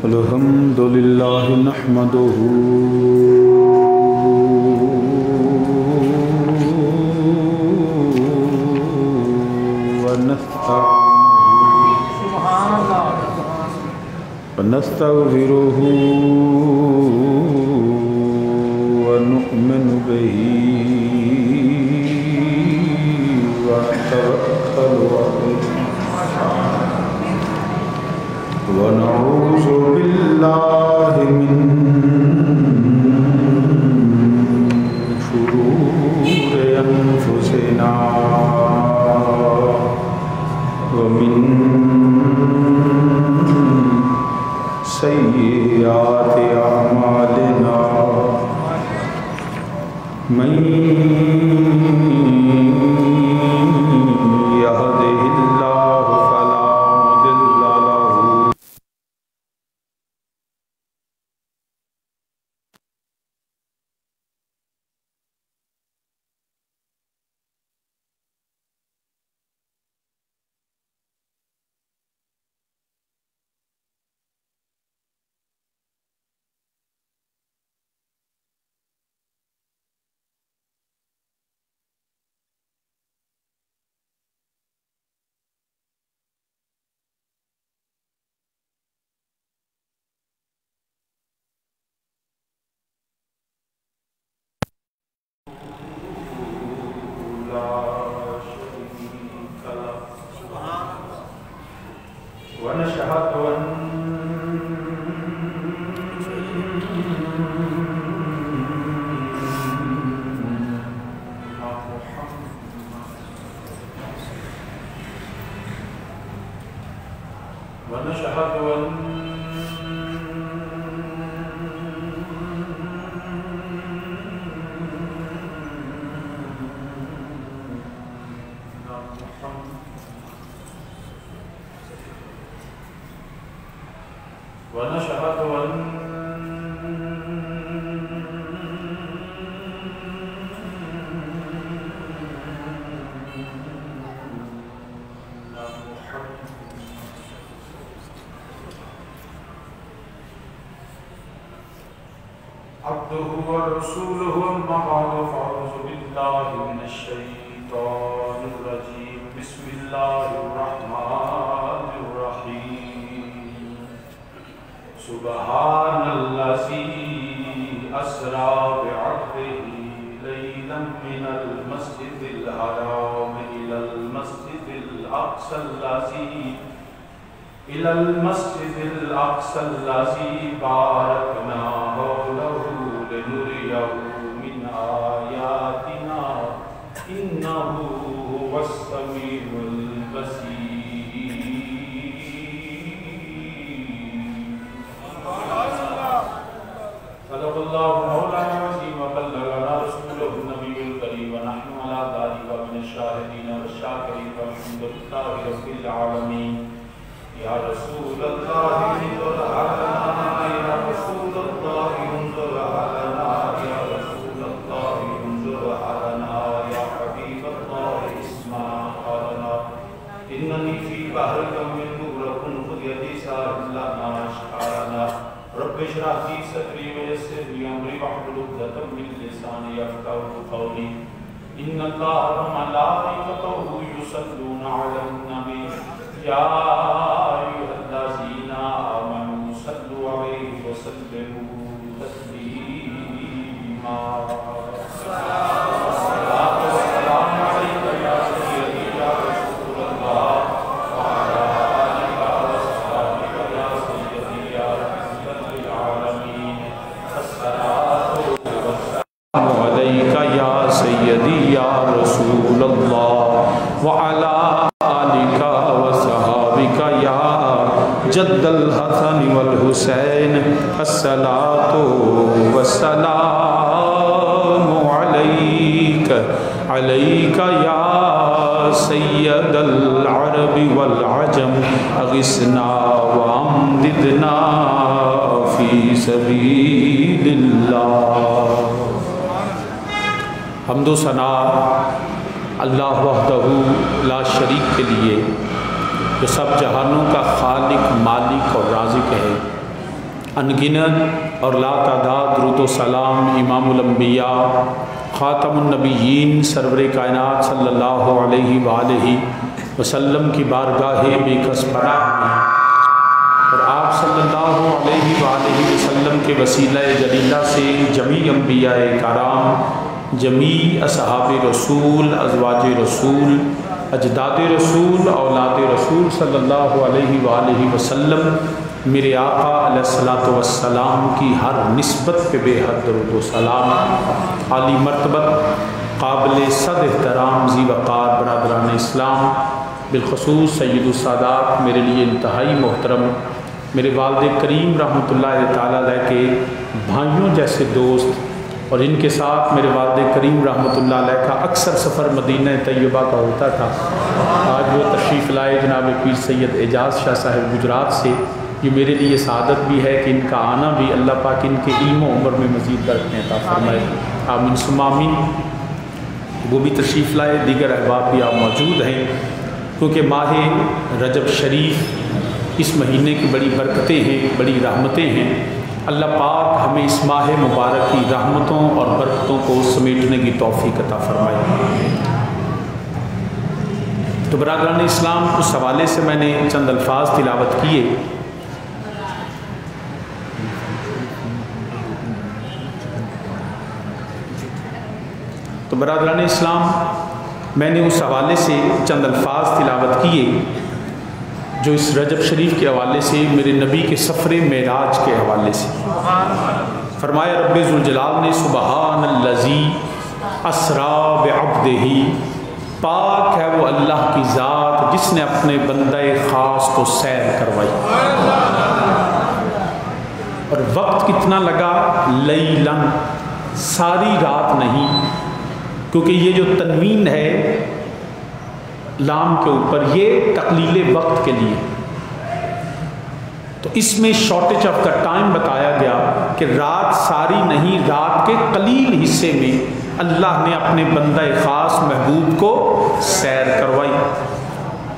الحمد لله نحمده ونستغفره ونؤمن به ونتوكل عليه ونعوذ بالله من شرور أنفسنا ومن سيئات أعمالنا من يهده الله فلا مضل له ونشهد أن ونشهد عبده ورسوله أما بعد فأعوذ بالله من الشيطان الرجيم بسم الله الرحمن الرحيم سبحان الذي أسرى بعبده ليلا من المسجد الحرام إلى المسجد الأقصى الذي باركنا حوله لنريه من آياتنا إنه هو السميع البصير صدق الله مولانا العظيم وبلغنا رسوله النبي الكريم ونحن على ذلك من الشاهدين والشاكرين والحمد لله رب العالمين يا رسول الله انظر علينا يا رسول الله انظر علينا يا رسول الله انظر علينا يا حبيب الله اسمع قولنا إنني في بحر من مغرق خذ يدي ساعد لنا أشعارنا رب اشرح لي صدري ويسر لي أمري واحلل عقدة من لساني يفقهوا قولي إن الله وملائكته يصلون على النبي يا أيها الذين آمنوا صلوا عليه وسلموا تسليما الصلاة والسلام عليك يا سيدي يا رسول الله وعلى آلك وصحبك يا سيدي يا رحمة للعالمين الصلاة والسلام عليك يا سيدي يا رسول الله وعلى آلك وصحبك يا جد الحسن والحسين الصلاة والسلام عليك يا سيد العرب والعجم اغثنا وامددنا في سبيل الله. حمد و ثنا اللہ وحدہ لا شریک کے لیے جو سب جہانوں کا خالق، مالک اور رازق ہے، انگنت اور لا تعداد درود و سلام امام الانبیاء خاتم النبیین سرور کائنات صلی اللہ علیہ وآلہ وسلم کی بارگاہ بے کس پناہ میں اور آپ صلی اللہ علیہ وآلہ وسلم کے وسیلہ جلیلہ سے جمیع انبیاء کرام، جمیع اصحاب رسول، ازواج رسول، اجداد رسول، اولاد رسول صلی اللہ علیہ وآلہ وسلم میرے آقا علیہ الصلوۃ والسلام کی ہر نسبت پہ بے حد درود و سلام، عالی مرتبت قابل صد احترام ذی وقار برادران اسلام، بالخصوص سید السادات میرے لیے انتہائی محترم، میرے والد کریم رحمۃ اللہ تعالیٰ علیہ کے بھائیوں جیسے دوست، اور ان کے ساتھ میرے والد کریم رحمۃ اللہ علیہ کا اکثر سفر مدینہ طیبہ کا ہوتا تھا۔ آج وہ تشریف لائے جناب پیر سید اعجاز شاہ صاحب گجرات سے، یہ میرے لیے سعادت بھی ہے کہ ان کا آنا بھی اللہ پاک ان کے علم و عمر میں مزید برکتیں عطا فرمائے، آمین ثم آمین۔ وہ بھی تشریف لائے، دیگر احباب بھی آپ موجود ہیں، کیونکہ ماہ رجب شریف اس مہینے کی بڑی برکتیں ہیں، بڑی رحمتیں ہیں۔ اللہ پاک ہمیں اس ماہ مبارک کی رحمتوں اور برکتوں کو سمیٹنے کی توفیق عطا فرمائے۔ تو برادران اسلام، اس حوالے سے میں نے چند الفاظ تلاوت کیے۔ تو برادران اسلام، میں نے اس حوالے سے چند الفاظ تلاوت کیے جو اس رجب شریف کے حوالے سے میرے نبی کے سفر معراج کے حوالے سے فرمایا۔ رب ذوالجلال نے سبحان الذی اسرا بعبدہ، پاک ہے وہ اللہ کی ذات جس نے اپنے بندہ خاص کو سیر کروائی، اور وقت کتنا لگا؟ لیلاً، ساری رات نہیں، کیونکہ یہ جو تنوین ہے لام کے اوپر یہ تقلیل وقت کے لیے، تو اس میں شارٹیج آف دا ٹائم بتایا گیا کہ رات ساری نہیں، رات کے قلیل حصے میں اللہ نے اپنے بندہ خاص محبوب کو سیر کروائی۔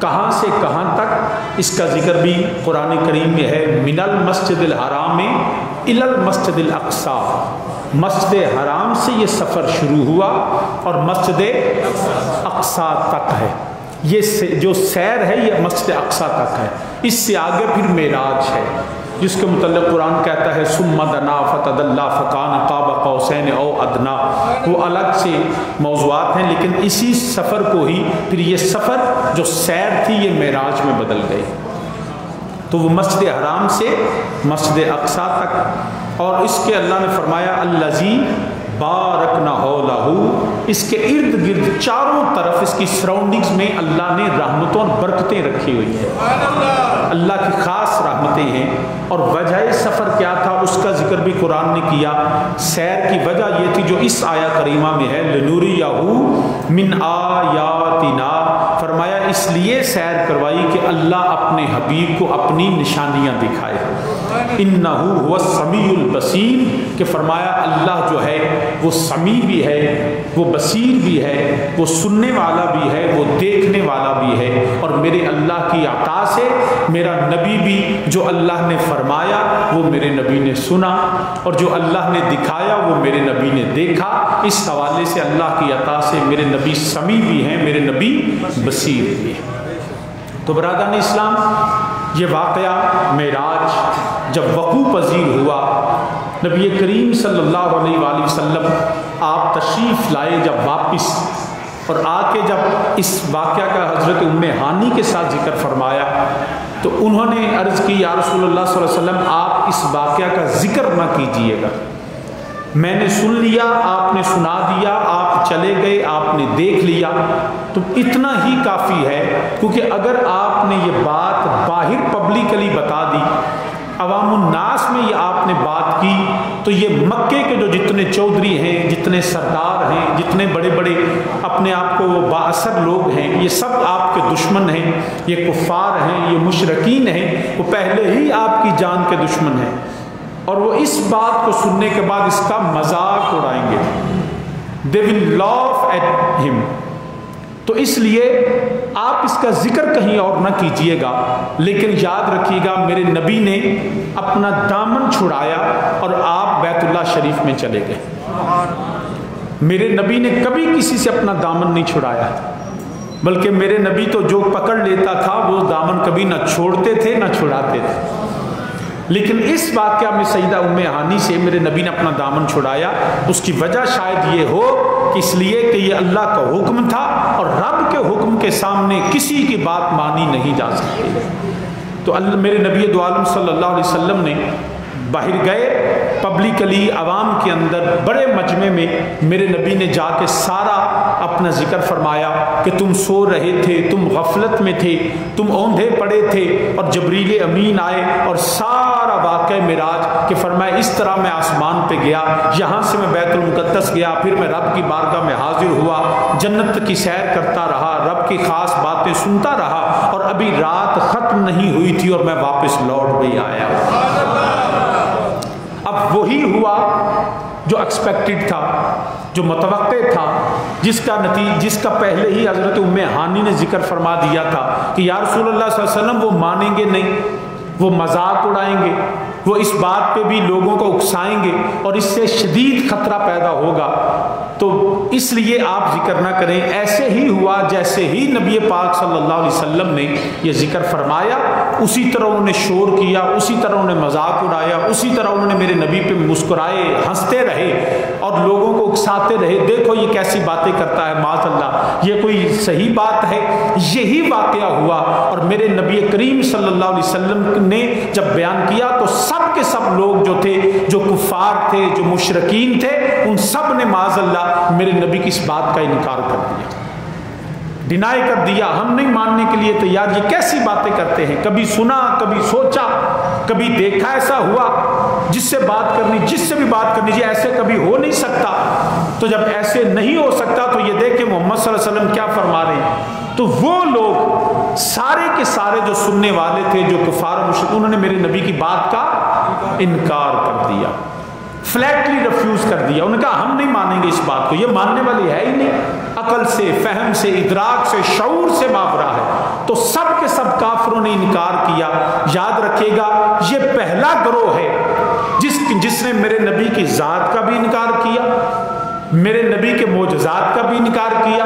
کہاں سے کہاں تک اس کا ذکر بھی قرآن کریم میں ہے۔ من المسجد الحرام الی المسجد الاقصی، مسجد حرام سے یہ سفر شروع ہوا اور مسجد اقصی تک ہے۔ یہ جو سیر ہے یہ مسجد اقصی تک ہے، اس سے آگے پھر معراج ہے، جس کے متعلق قرآن کہتا ہے ثم دنا فتدلی فکان قاب قوسین او ادنا۔ وہ الگ سے موضوعات ہیں، لیکن اسی سفر کو ہی پھر یہ سفر جو سیر تھی یہ معراج میں بدل گئی۔ تو وہ مسجد حرام سے مسجد اقصی تک، اور اس کے اللہ نے فرمایا الذی بارکنا حولہ، اس کے ارد گرد چاروں طرف اس کی سراؤنڈنگز میں اللہ نے رحمتوں اور برکتیں رکھی ہوئی ہیں، اللہ کی خاص رحمتیں ہیں۔ اور وجہ سفر کیا تھا اس کا ذکر بھی قرآن نے کیا۔ سیر کی وجہ یہ تھی جو اس آیہ کریمہ میں ہے، لنُرِیَہُ مِنْ آیاتنا، فرمایا اس لیے سیر کروائی کہ اللہ اپنے حبیب کو اپنی نشانیاں دکھائے۔ انہ هو السمیع البصیر، کہ فرمایا اللہ جو ہے وہ سمیع بھی ہے، وہ بصیر بھی ہے، وہ سننے والا بھی ہے، وہ دیکھنے والا بھی ہے۔ اور میرے اللہ کی عطا سے میرا نبی بھی جو اللہ نے فرمایا وہ میرے نبی نے سنا، اور جو اللہ نے دکھایا وہ میرے نبی نے دیکھا۔ اس حوالے سے اللہ کی عطا سے میرے نبی سمیع بھی ہیں، میرے نبی بصیر بھی ہیں۔ تو برادران اسلام، یہ واقعہ معراج جب وقوع پذیر ہوا، نبی کریم صلی اللہ علیہ وآلہ وسلم آپ تشریف لائے جب واپس، اور آ کے جب اس واقعہ کا حضرت ام ہانی کے ساتھ ذکر فرمایا تو انہوں نے عرض کی یا رسول اللہ صلی اللہ علیہ وسلم آپ اس واقعہ کا ذکر نہ کیجیے گا، میں نے سن لیا، آپ نے سنا دیا، آپ چلے گئے، آپ نے دیکھ لیا، تو اتنا ہی کافی ہے۔ کیونکہ اگر آپ نے یہ بات باہر پبلکلی بتا دی، عوام الناس میں یہ آپ نے بات کی، تو یہ مکے کے جو جتنے چودھری ہیں، جتنے سردار ہیں، جتنے بڑے بڑے اپنے آپ کو با اثر لوگ ہیں، یہ سب آپ کے دشمن ہیں، یہ کفار ہیں، یہ مشرکین ہیں، وہ پہلے ہی آپ کی جان کے دشمن ہیں، اور وہ اس بات کو سننے کے بعد اس کا مذاق اڑائیں گے۔ They will laugh at him۔ تو اس لیے آپ اس کا ذکر کہیں اور نہ کیجئے گا، لیکن یاد رکھیے گا میرے نبی نے اپنا دامن چھڑایا اور آپ بیت اللہ شریف میں چلے گئے۔ میرے نبی نے کبھی کسی سے اپنا دامن نہیں چھڑایا، بلکہ میرے نبی تو جو پکڑ لیتا تھا وہ دامن کبھی نہ چھوڑتے تھے نہ چھڑاتے تھے۔ لیکن اس واقعہ میں سیدہ ام ہانی سے میرے نبی نے اپنا دامن چھڑایا، اس کی وجہ شاید یہ ہو کہ اس لیے کہ یہ اللہ کا حکم تھا اور رب کے حکم کے سامنے کسی کی بات مانی نہیں جا سکتی۔ تو میرے نبی دو عالم صلی اللہ علیہ وسلم نے باہر گئے پبلکلی عوام کے اندر بڑے مجمع میں، میرے نبی نے جا کے سارا اپنا ذکر فرمایا کہ تم سو رہے تھے، تم غفلت میں تھے، تم اوندھے پڑے تھے، اور جبریل امین آئے اور سارا واقعہ معراج کہ فرمایا اس طرح میں آسمان پہ گیا، یہاں سے میں بیت المقدس گیا، پھر میں رب کی بارگاہ میں حاضر ہوا، جنت کی سیر کرتا رہا، رب کی خاص باتیں سنتا رہا، اور ابھی رات ختم نہیں ہوئی تھی اور میں واپس لوٹ بھی آیا۔ اب وہی ہوا جو ایکسپیکٹڈ تھا، جو متوقع تھا، جس کا پہلے ہی حضرت ام ہانی نے ذکر فرما دیا تھا کہ یا رسول اللہ صلی اللہ علیہ وسلم وہ مانیں گے نہیں، وہ مذاق اڑائیں گے، وہ اس بات پہ بھی لوگوں کو اکسائیں گے اور اس سے شدید خطرہ پیدا ہوگا، تو اس لیے آپ ذکر نہ کریں۔ ایسے ہی ہوا جیسے ہی نبی پاک صلی اللہ علیہ وسلم نے یہ ذکر فرمایا، اسی طرح انہوں نے شور کیا، اسی طرح انہوں نے مذاق اڑایا، اسی طرح انہوں نے میرے نبی پہ مسکرائے، ہنستے رہے اور لوگوں کو اکساتے رہے، دیکھو یہ کیسی باتیں کرتا ہے، معاذ اللہ یہ کوئی صحیح بات ہے۔ یہی واقعہ ہوا اور میرے نبی کریم صلی اللہ علیہ وسلم نے جب بیان کیا تو سب کے سب لوگ جو تھے، جو کفار تھے، جو مشرکین تھے، ان سب نے معاذ اللہ میرے نبی کی اس بات کا انکار کر دیا، ڈینائی کر دیا، ہم نہیں ماننے کے لیے تیار، یہ کیسی باتیں کرتے ہیں، کبھی سنا، کبھی سوچا، کبھی دیکھا، ایسا ہوا جس سے بات کرنی، جس سے بھی بات کرنی جی ایسے کبھی ہو نہیں سکتا۔ تو جب ایسے نہیں ہو سکتا تو یہ دیکھ کہ محمد صلی اللہ علیہ وسلم کیا فرما رہے ہیں، تو وہ لوگ سارے کے سارے جو سننے والے تھے، جو کفار و مشرک، انہوں نے میرے نبی کی بات کا انکار کر دیا، فلیٹلی ریفیوز کر دیا، انہوں نے کہا ہم نہیں مانیں گے اس بات کو، یہ ماننے والی ہے ہی نہیں، عقل سے، فہم سے، ادراک سے، شعور سے ماورا ہے۔ تو سب کے سب کافروں نے انکار کیا۔ یاد رکھیے گا یہ پہلا گروہ ہے جس نے میرے نبی کی ذات کا بھی انکار کیا، میرے نبی کے معجزات کا بھی انکار کیا،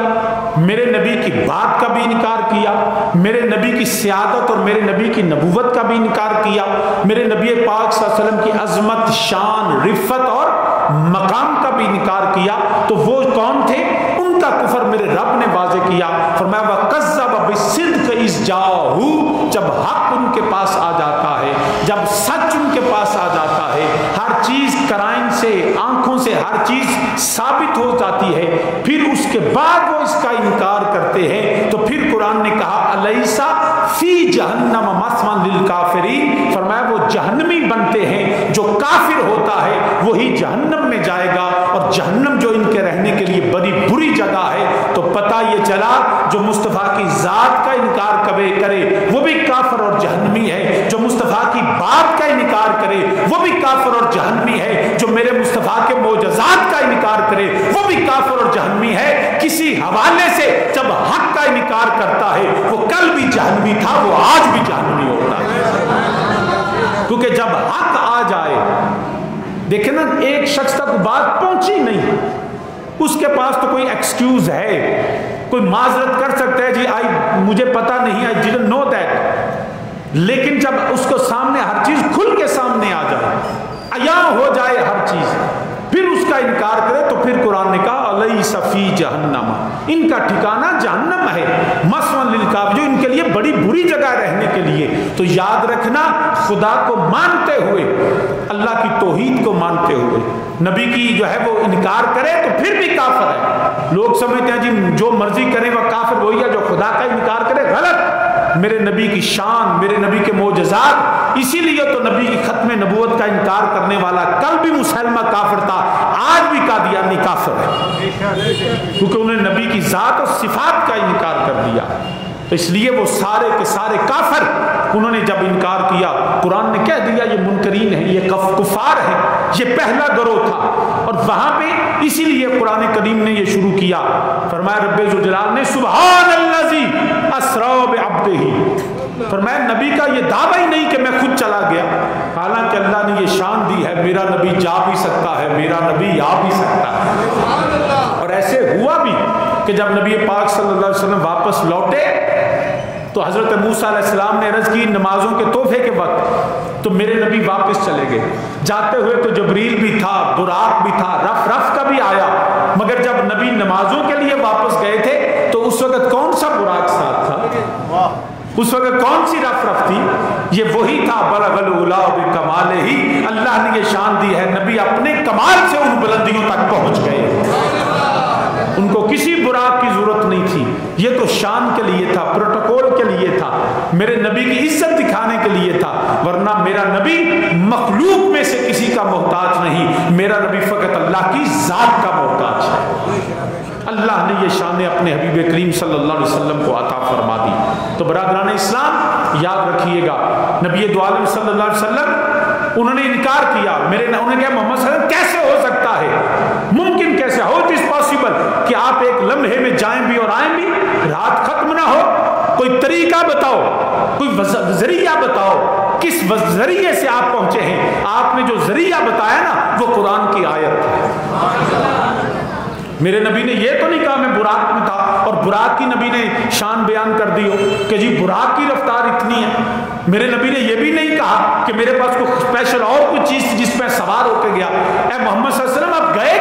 میرے نبی کی بات کا بھی انکار کیا، میرے نبی کی سیادت اور میرے نبی کی نبوت کا بھی انکار کیا، میرے نبی پاک صلی اللہ علیہ وسلم کی عظمت، شان، رفت اور مقام کا بھی انکار کیا۔ تو وہ کون تھے؟ ان کا کفر میرے رب نے واضح کیا، فرمایا وَكَذَّبَ بِالصِّدْقِ إِذْ جَاءَهُ، جب حق ان کے پاس آ جاتا ہے، جب سچ ان کے پاس آ جاتا ہے، ہر چیز قرائن سے، آنکھوں سے ہر چیز ثابت ہو جاتی ہے، پھر اس کے بعد وہ اس کا انکار کرتے ہیں۔ تو پھر قرآن نے کہا الیس فی جہنم مثوی للکافرین، فرمایا وہ جہنمی بنتے ہیں، جو کافر ہوتا ہے وہی جہنم میں جائے گا، اور جہنم جو ان کے رہنے کے لیے بڑی بری جگہ ہے۔ تو پتہ یہ چلا جو مصطفیٰ کی ذات کا انکار کرے وہ بھی کافر اور جہنمی ہے، جو مصطفیٰ کی بات کا انکار کرے وہ بھی کافر اور جہنمی ہے، جو میرے مصطفیٰ کے معجزات کا انکار کرے وہ بھی کافر اور جہنمی ہے۔ کسی حوالے سے جب حق کا انکار کرتا ہے وہ کل بھی جہنمی تھا، وہ آج بھی جہنمی ہوتا ہے، کیونکہ جب حق آ جائے، دیکھیں نا ایک شخص تک بات پہنچی نہیں، اس کے پاس تو کوئی ایکسکیوز ہے، کوئی معذرت کر سکتا ہے جی مجھے پتا نہیں، I didn't know that، لیکن جب اس کو سامنے ہر چیز کھل کے سامنے آ جائے، عیاں ہو جائے ہر چیز، پھر اس کا انکار کرے، تو پھر قرآن نے کہا الیس فی جہنم، ان کا ٹھکانہ جہنم ہے، مثوی للکافرین، جو ان کے لیے بڑی بری جگہ رہنے کے لیے۔ تو یاد رکھنا خدا کو مانتے ہوئے، اللہ کی توحید کو مانتے ہوئے نبی کی جو ہے وہ انکار کرے تو پھر بھی کافر ہے۔ لوگ سمجھتے ہیں جی جو مرضی کرے وہ کافر، وہی ہے جو خدا کا انکار کرے، غلط۔ میرے نبی کی شان، میرے نبی کے معجزات، اسی لیے تو نبی کی ختم نبوت کا انکار کرنے والا کل بھی مسلمہ کافر تھا، آج بھی قادیانی کافر ہے، کیونکہ انہوں نے نبی کی ذات اور صفات کا انکار کر دیا۔ تو اس لیے وہ سارے کے سارے کافر، انہوں نے جب انکار کیا، قرآن نے کہہ دیا یہ منکرین ہیں، یہ کفار ہیں، یہ پہلا گروہ تھا۔ اور وہاں پہ اسی لیے قرآن کریم نے یہ شروع کیا، فرمایا رب ذوالجلال نے سبحان الذی اسری بعبدہ، فرمایا نبی کا یہ دعویٰ ہی نہیں کہ میں خود چلا گیا، حالانکہ اللہ نے یہ شان دی ہے میرا نبی جا بھی سکتا ہے، میرا نبی آ بھی سکتا ہے۔ اور ایسے ہوا بھی کہ جب نبی پاک صلی اللہ علیہ وسلم واپس لوٹے تو حضرت موسیٰ علیہ السلام نے عرض کی نمازوں کے تحفے کے وقت تو میرے نبی واپس چلے گئے، جاتے ہوئے تو جبریل بھی تھا، براق بھی تھا، رف رف کا بھی آیا، مگر جب نبی نمازوں کے لیے واپس گئے تھے تو اس وقت کون سا براق ساتھ تھا، اس وقت کون سی رف رف تھی؟ یہ وہی تھا بلغ العلا بکمالہ ہی، اللہ نے یہ شان دی ہے نبی اپنے کمال سے ان بلندیوں تک پہنچ گئے، ان کو کسی براق کی ضرورت نہیں تھی، یہ تو شان کے لیے تھا، پروٹوکول کے لیے تھا، میرے نبی کی عزت دکھانے کے لیے تھا، ورنہ میرا نبی مخلوق میں سے کسی کا محتاج نہیں، میرا نبی فقط اللہ کی ذات کا محتاج ہے۔ اللہ نے یہ شان اپنے حبیب کریم صلی اللہ علیہ وسلم کو عطا فرما دی۔ تو برادران اسلام یاد رکھیے گا، نبی دو عالم صلی اللہ علیہ وسلم انہوں نے انکار کیا، انہوں نے کہا محمد صلی اللہ علیہ وسلم کیسے ہو سکتا ہے، ممکن کیسے، ہاؤ اٹ از پاسبل کہ آپ ایک لمحے میں جائیں بھی اور آئیں بھی، رات ختم نہ ہو، کوئی طریقہ بتاؤ، کوئی ذریعہ بتاؤ، کس ذریعے سے آپ پہنچے ہیں؟ آپ نے جو ذریعہ بتایا نا وہ قرآن کی آیت ہے۔ میرے نبی نے یہ تو نہیں کہا میں براق میں تھا اور براق کی نبی نے شان بیان کر دی ہو کہ جی براق کی رفتار اتنی ہے، میرے نبی نے یہ بھی نہیں کہا کہ میرے پاس کوئی اسپیشل اور کوئی چیز جس پہ سوار ہو کے گیا۔ اے محمد صلی اللہ علیہ وسلم آپ گئے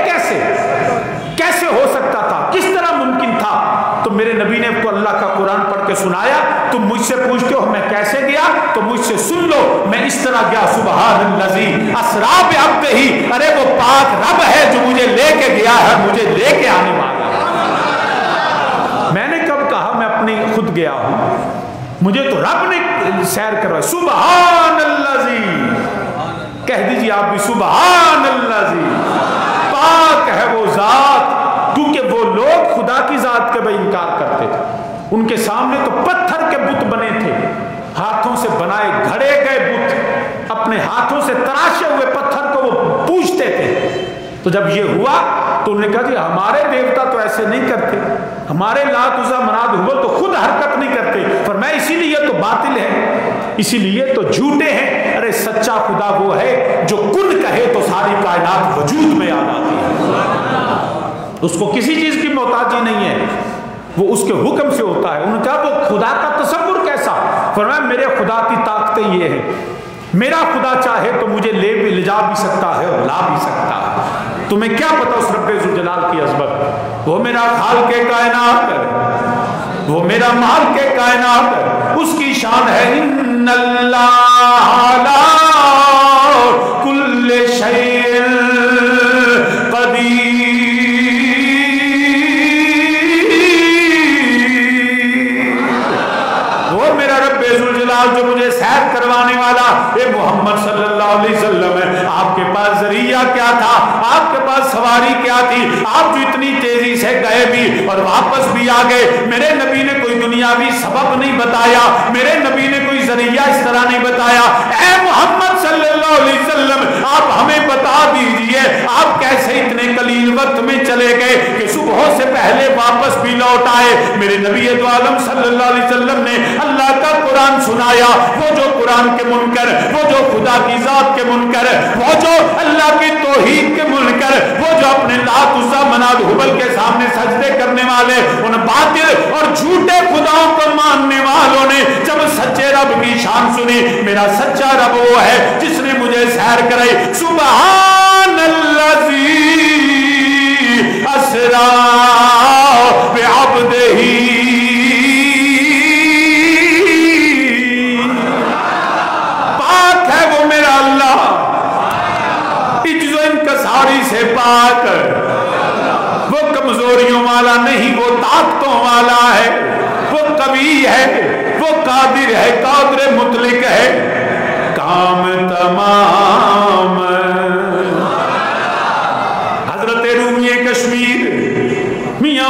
کیسے ہو سکتا تھا، کس طرح ممکن تھا؟ تو میرے نبی نے کو اللہ کا قرآن پڑھ کے سنایا، تم مجھ سے پوچھتے ہو میں کیسے گیا، تو مجھ سے سن لو میں اس طرح گیا، سبحان الذی اسری بعبدہ، ارے وہ پاک رب ہے جو مجھے لے کے گیا ہے، مجھے لے کے آنے والا ہے۔ میں نے کب کہا میں اپنی خود گیا ہوں، مجھے تو رب نے سیر کروایا، سبحان الذی، کہہ دیجیے آپ بھی سبحان الذی، پاک ہے وہ ذات، کیونکہ وہ لوگ خدا کی ذات کے بھائی انکار کرتے تھے، ان کے سامنے تو پتھر کے بت بنے تھے، ہاتھوں سے بنائے گھڑے گئے بت، اپنے ہاتھوں سے تراشے ہوئے پتھر کو وہ پوجتے تھے۔ تو جب یہ ہوا تو انہوں نے کہا جی ہمارے دیوتا تو ایسے نہیں کرتے، ہمارے لات عزا منات ہبل تو خود حرکت نہیں کرتے، فرمایا اسی لیے تو باطل ہے، اسی لیے تو جھوٹے ہیں۔ ارے سچا خدا وہ ہے جو کن کہے تو ساری کائنات وجود میں آ جاتی ہے، اس کو کسی چیز کی محتاجی نہیں ہے، وہ اس کے حکم سے ہوتا ہے۔ انہوں نے کہا وہ خدا کا تصور کیسا؟ فرمایا میرے خدا کی طاقتیں یہ ہیں، میرا خدا چاہے تو مجھے لے جا بھی سکتا ہے اور لا بھی سکتا ہے۔ تمہیں کیا پتا اس رب ذوالجلال کی عظمت، وہ میرا خالق کائنات ہے، وہ میرا مالک کائنات ہے، اس کی شان ہے ان اللہ علی کل شیء قدیر، وہ میرا رب ذوالجلال جو مجھے سیر کروانے والا، اے محمد صلی اللہ علیہ وسلم ہے، آپ کے پاس ذریعہ کیا تھا، آپ کے پاس سواری کیا تھی، آپ جو اتنی تیزی سے گئے بھی اور واپس بھی آ گئے، میرے نبی نے کوئی دنیاوی سبب نہیں بتایا، میرے نبی نے کوئی ذریعہ اس طرح نہیں بتایا۔ اے محمد صلی اللہ علیہ وسلم آپ ہمیں بتا دیجئے آپ کیسے اتنے قلیل وقت میں چلے گئے کہ صبح سے پہلے واپس بھی لوٹ آئے۔ میرے نبی دو عالم صلی اللہ علیہ وسلم نے اللہ کا قرآن سنایا، وہ جو قرآن کے منکر، وہ جو خدا کی ذات کے منکر، وہ جو اللہ کی توحید کے منکر، وہ جو اپنے لات عزا منات ہبل کے سامنے سجدے کرنے والے، ان باطل اور جھوٹے خداؤں کو ماننے والوں نے جب سچے رب کی شان سنی، میرا سچا رب وہ ہے جس نے مجھے سیر کرائی، سبحان الذی اسری بعبدہ، پاک ہے وہ میرا اللہ، عجز و انکساری سے پاک، وہ کمزوریوں والا نہیں، وہ طاقتوں والا ہے، وہ قوی ہے، وہ قادر ہے، قادر مطلق ہے، کام تمام۔ حضرت رومی کشمیر میاں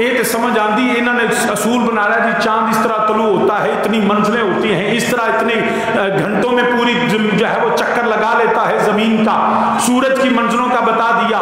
یہ تو سمجھ آتی ہے انہوں نے اصول بنا لیا جی چاند اس طرح طلوع ہوتا ہے اتنی منزلیں ہوتی ہیں اس طرح اتنے گھنٹوں میں پوری جو ہے وہ چکر لگا لیتا ہے زمین کا سورج کی منزلوں کا بتا دیا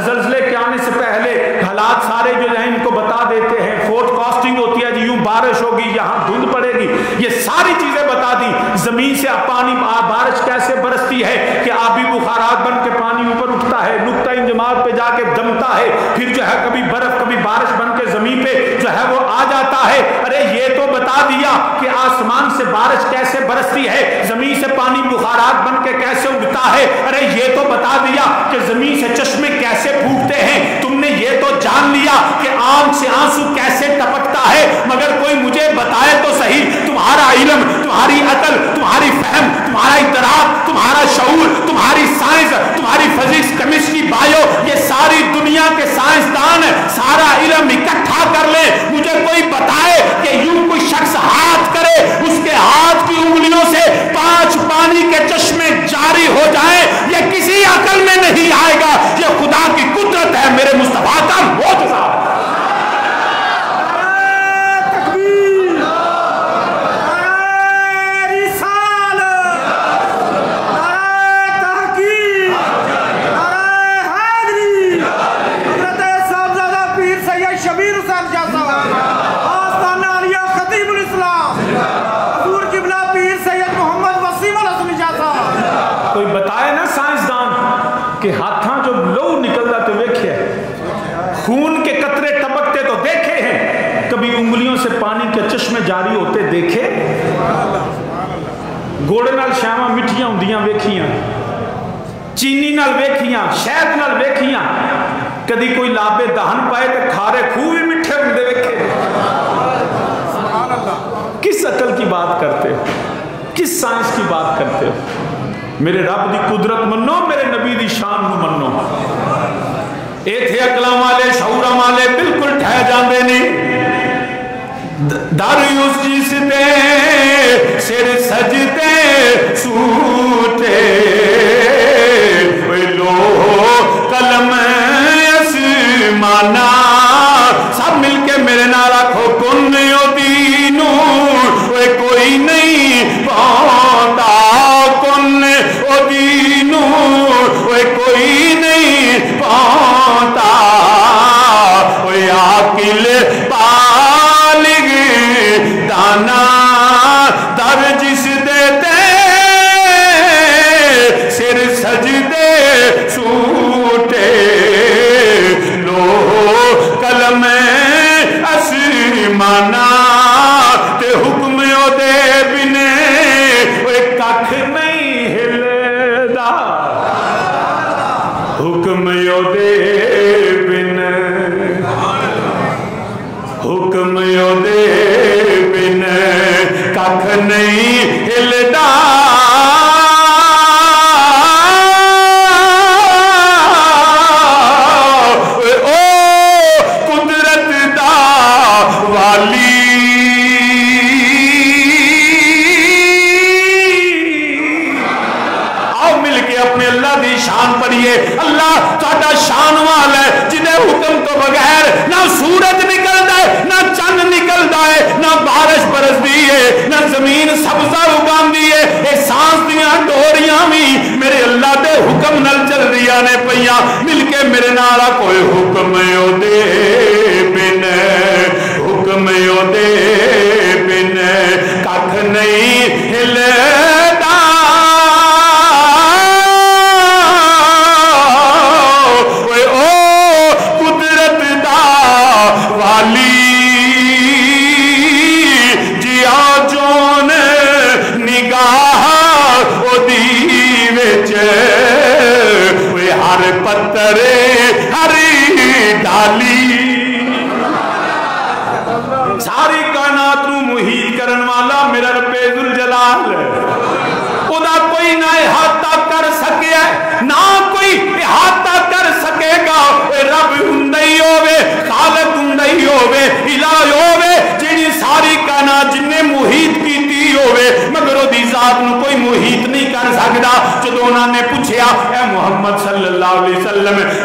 زلزلے کے آنے سے پہلے حالات سارے جو ہیں ان کو بتا دیتے ہیں فورٹ کاسٹنگ ہوتی ہے جی یوں بارش ہوگی یہاں دھند پڑے گی یہ ساری چیزیں بتا دی زمین سے پانی بارش کیسے برستی ہے کہ آبی بخارات بن کے پانی اوپر اٹھتا ہے نقطہ انجماد پہ جا کے جمتا ہے پھر جو ہے کبھی برف کبھی بارش بن کے زمین پہ جو ہے وہ آ جاتا ہے ارے یہ تو بتا دیا کہ آسمان سے بارش کیسے برستی ہے زمین سے پانی بخارات بن کے کیسے اٹھتا ہے ارے یہ تو بتا دیا کہ زمین سے چشمے کیسے پھوٹتے ہیں تم نے یہ تو جان لیا کہ آنکھ سے آنسو کیسے ٹپکتا ہے مگر کوئی مجھے بتائے تو صحیح تمہارا علم تمہاری عقل تمہاری فہم تمہارا ادراک تمہارا شعور تمہاری سائنس تمہاری فزکس کیمسٹری بایو یہ ساری دنیا کے سائنسدان سارا علم اکٹھا کر لے مجھے کوئی بتائے کہ یوں کوئی شخص ہاتھ کرے اس کے ہاتھ کی انگلیوں سے 5 پانی کے چشمے جاری ہو جائیں یہ کسی عقل میں نہیں آئے گا یہ خدا کی قدرت ہے میرے مصطفیٰ کا معجزہ کہ ہاتھاں جو لو نکلتا تو دیکھے خون کے قطرے ٹپکتے تو دیکھے ہیں کبھی انگلیوں سے پانی کے چشمے جاری ہوتے دیکھے گوڑے نال شاواں مٹھیاں ہوندیاں ویکھیاں چینی نال ویکھیاں شہد نال ویکھیاں کدی کوئی لابے دہن پائے تے کھارے خوہ بھی مٹھے ہوندے ویکھے کس عقل کی بات کرتے ہو کس سائنس کی بات کرتے ہو میرے رب دی قدرت منو میرے نبی دی شان نو منو اے تھے عقلاں والے شعوراں والے بالکل ٹھہ جاندے نہیں داریوس جس دے سر سجدے سوٹے لو قلم اسمانا سب مل کے میرے نال آکھو کن او دینو کوئی نہیں پاتا کن او دینو کوئی نہیں پاتا عاقل بالغ دانا در جس دیتے سر سجدے سوٹے لو قلم اسمانا تے حکم او دے بنے ککھ نہیں ہلدا حکم او دے بنے حکم او دے بنے ککھ نہیں ہلدا اللہ تہاڈا شان والا ہے جنہیں حکم تو بغیر نہ سورج نکلدا ہے نہ چند نکلدا ہے نہ بارش برسدی ہے نہ زمین سبزہ اگاندی ہے اے سانس دیاں ڈوریاں بھی میرے اللہ دے حکم نال چل رہیاں نے پیاں مل کے میرے نال کوئی حکم او دے بن حکم او دے بن ککھ نہیں ہلدا ساری کائنات نو محیط کرن والا میرا رب ذوالجلال او دا کوئی نہ احاطہ کر سکے نہ کوئی احاطہ کر سکے گا رب ہندئی ہووے خالق ہندئی ہووے الہ ہووے جنی ساری کائنات جن نے محیط کیتی ہووے مگر او دی ذات نو کوئی محیط نہیں کر سکدا جدوں انہاں نے پوچھیا اے محمد صلی اللہ علیہ وسلم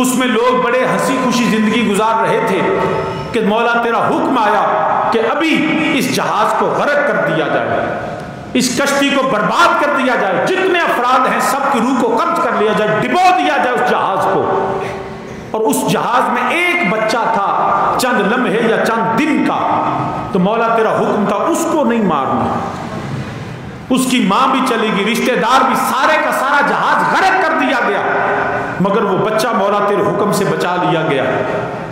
اس میں لوگ بڑے ہنسی خوشی زندگی گزار رہے تھے کہ مولا تیرا حکم آیا کہ ابھی اس جہاز کو غرق کر دیا جائے، اس کشتی کو برباد کر دیا جائے، جتنے افراد ہیں سب کی روح کو قبض کر لیا جائے، ڈبو دیا جائے اس جہاز کو۔ اور اس جہاز میں ایک بچہ تھا چند لمحے یا چند دن کا، تو مولا تیرا حکم تھا اس کو نہیں مارنا، اس کی ماں بھی چلی گئی، رشتہ دار بھی، سارے کا سارا جہاز غرق کر دیا گیا، مگر وہ بچہ مولا تیرے حکم سے بچا لیا گیا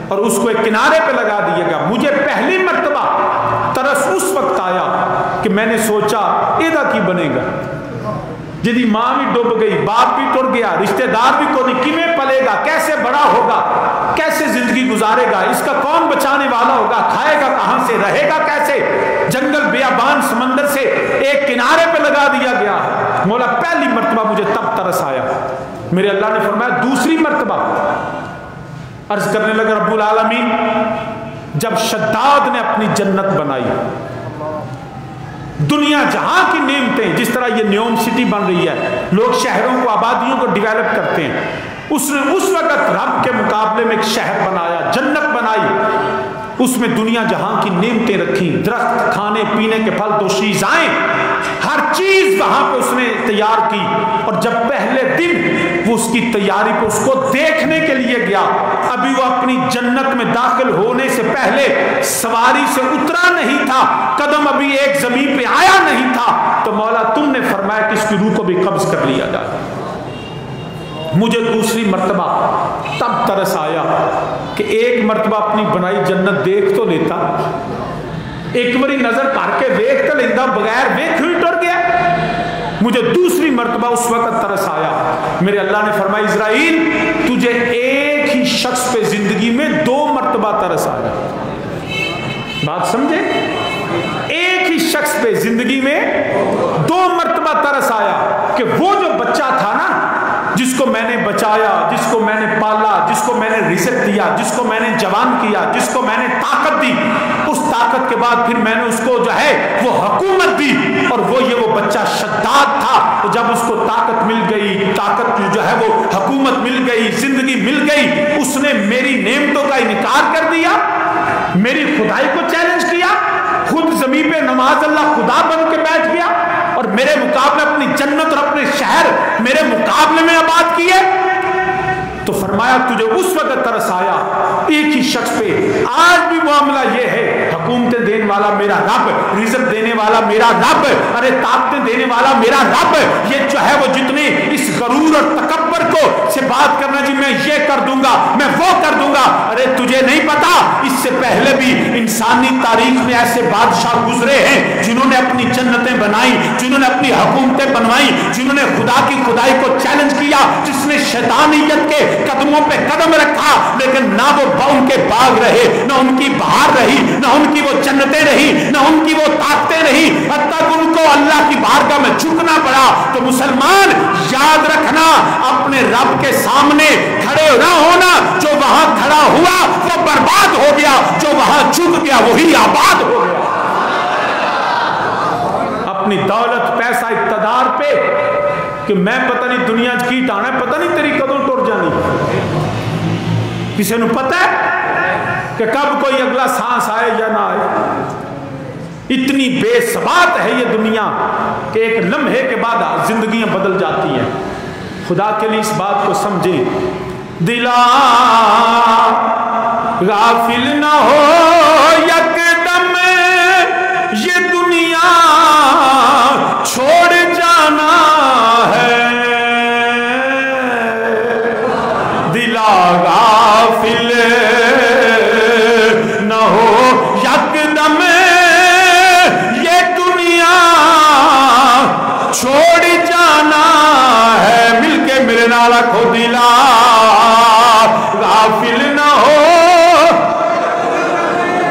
اور اس کو ایک کنارے پہ لگا دیا گیا۔ مجھے پہلی مرتبہ ترس اس وقت آیا کہ میں نے سوچا ایدا کی بنے گا، جدی ماں بھی ڈوب گئی، باپ بھی ٹر گیا، رشتہ دار بھی کوئی، کیویں پلے گا، کیسے بڑا ہوگا، کیسے زندگی گزارے گا، اس کا کون بچانے والا ہوگا، کھائے گا کہاں سے، رہے گا کیسے، جنگل بیابان سمندر سے ایک کنارے پہ لگا دیا گیا۔ مولا پہلی مرتبہ مجھے تب ترس آیا۔ میرے اللہ نے فرمایا دوسری مرتبہ، عرض کرنے لگا رب العالمین جب شداد نے اپنی جنت بنائی، دنیا جہاں کی نعمتیں، جس طرح یہ نیوم سٹی بن رہی ہے، لوگ شہروں کو، آبادیوں کو ڈیولپ کرتے ہیں، اس نے اس وقت رب کے مقابلے میں ایک شہر بنایا، جنت بنائی، اس میں دنیا جہاں کی نعمتیں رکھی، درخت، کھانے پینے کے پھل، دوشیزائیں، ہر چیز وہاں پہ اس نے تیار کی۔ اور جب پہلے دن وہ اس کی تیاری پہ اس کو دیکھنے کے لیے گیا، ابھی وہ اپنی جنت میں داخل ہونے سے پہلے سواری سے اترا نہیں تھا، قدم ابھی ایک زمین پہ آیا نہیں تھا، تو مولا تم نے فرمایا کہ اس کی روح کو بھی قبض کر لیا جائے۔ مجھے دوسری مرتبہ تب ترس آیا کہ ایک مرتبہ اپنی بنائی جنت دیکھ تو لیتا، ایک باری نظر پار کے دیکھ تو لیتا، بغیر دیکھ ہوئی ٹر گیا۔ مجھے دوسری مرتبہ اس وقت ترس آیا، میرے اللہ نے فرمایا اسرائیل تجھے ایک ہی شخص پہ زندگی میں 2 مرتبہ ترس آیا۔ بات سمجھے؟ ایک ہی شخص پہ زندگی میں 2 مرتبہ ترس آیا کہ وہ جو بچہ تھا نا، جس کو میں نے بچایا، جس کو میں نے پالا، جس کو میں نے رزق دیا، جس کو میں نے جوان کیا، جس کو میں نے طاقت دی، اس طاقت کے بعد پھر میں نے اس کو جو ہے وہ حکومت دی، اور وہ بچہ شداد تھا۔ تو جب اس کو طاقت مل گئی، طاقت جو ہے وہ حکومت مل گئی، زندگی مل گئی، اس نے میری نعمتوں کا انکار کر دیا، میری خدائی کو چیلنج کیا، خود زمین پہ نماز اللہ خدا بن کے بیٹھ گیا، اور میرے مقابلے اپنی جنت اور اپنے شہر میرے مقابلے میں آباد کیے۔ تو فرمایا تجھے اس وقت ترس آیا ایک ہی شخص پہ۔ آج بھی معاملہ یہ ہے، حکومتیں دینے والا میرا رب، رزق دینے والا میرا رب، ارے طاقتیں دینے والا میرا رب، یہ جو ہے وہ جتنے اس غرور اور تکبر کو سے بات کرنا جی میں یہ کر دوں گا، میں وہ کر دوں گا، ارے تجھے نہیں پتا اس سے پہلے بھی انسانی تاریخ میں ایسے بادشاہ گزرے ہیں جنہوں نے اپنی جنتیں بنائی، جنہوں نے اپنی حکومتیں بنوائی، جنہوں نے خدا کی خدائی کو چیلنج کیا، جس نے شیطانیت کے قدموں پہ قدم رکھا، لیکن نہ وہ ان کے باغ رہے، نہ ان کی بہار رہی، نہ ان کی وہ جنتیں رہی، نہ ان کی وہ طاقتیں رہی، حتیٰ کہ ان کو اللہ کی بارگاہ میں جھکنا پڑا۔ تو مسلمان یاد رکھنا، اپنے رب کے سامنے کھڑے نہ ہونا، جو وہاں کھڑا ہوا وہ برباد ہو گیا، جو وہاں جھک گیا وہی آباد ہو گیا۔ اپنی دولت، پیسہ، اقتدار پہ کہ میں پتہ نہیں دنیا کی ٹانا ہے، پتہ نہیں تیری کدوں ٹر جانی، کسی نے پتہ ہے کہ کب کوئی اگلا سانس آئے یا نہ آئے۔ اتنی بے ثبات ہے یہ دنیا کہ ایک لمحے کے بعد زندگیاں بدل جاتی ہیں۔ خدا کے لیے اس بات کو سمجھیں، دلا غافل نہ ہو یکدم یہ دنیا چھوڑ جانا ہے، دلا غافل نہ ہو یکدم یہ دنیا چھوڑ جانا ہے۔ مل کے میرے نال آکھو دلا غافل نہ ہو،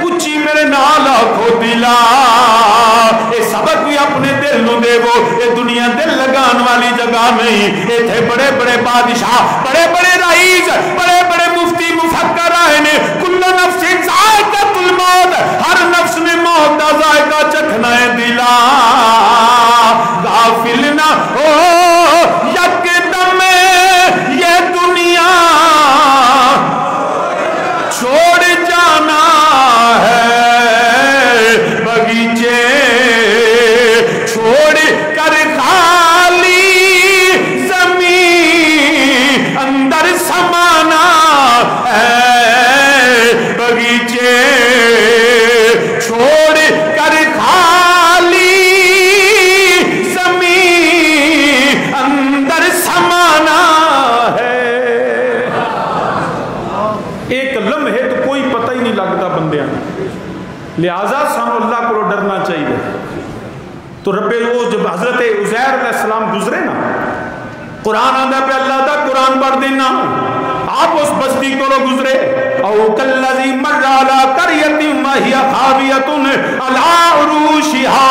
اچھی میرے نال آکھو دلا، اے سبق بھی اپنے دل نو دے وہ، اے دنیا دل لگان والی جگہ نہیں، اے تھے بڑے بڑے بادشاہ، بڑے بڑے رئیس، بڑے بڑے مفتی مفکر آئے نے، کل نفس ذائقۃ الموت، ہر نفس نے موت کا ذائقہ چکھنا ہے، دلا غافل نہ ہو یکدم یہ دنیا ایک لمحے تو کوئی پتہ ہی نہیں لگتا بندے، لہذا سانو اللہ کو ڈرنا چاہیے۔ تو رب وہ جب حضرت عزیر علیہ السلام گزرے نا، قرآن آدھا پہ اللہ دا قرآن پڑھ دینا، آپ اس بستی کو گزرے، او کالذی مر علی قریۃ وہی خاویۃ علی عروشہا،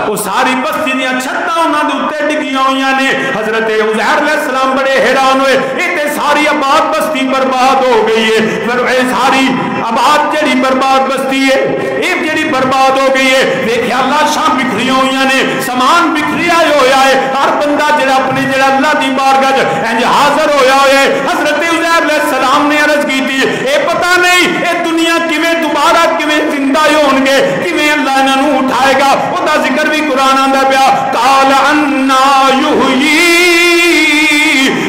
وہ ساری بستی دیا چھتاں انہاں دے اوتے ڈگیاں ہوئیاں نے۔ حضرت عزیر علیہ السلام بڑے حیران ہوئے، یہ تے ساری آباد بستی برباد ہو گئی ہے، پھر اے ساری آباد جڑی برباد بستی ہے، یہ جڑی برباد ہو گئی ہے، دیکھیں اللہ شام بکھری ہوئیاں نے، سامان بکھریا ہویا ہے، ہر بندہ جڑا اپنی جڑا اللہ دی بارگاہ انج حاضر ہویا ہے۔ حضرت عزیر علیہ السلام نے عرض کی تھی، اے پتہ نہیں اے دنیا کیویں دوبارہ کیویں زندہ ہون گے، کیویں اللہ انہاں نوں اٹھائے گا۔ او دا ذکر بھی قرآن آندا پیا، قال انا یحیی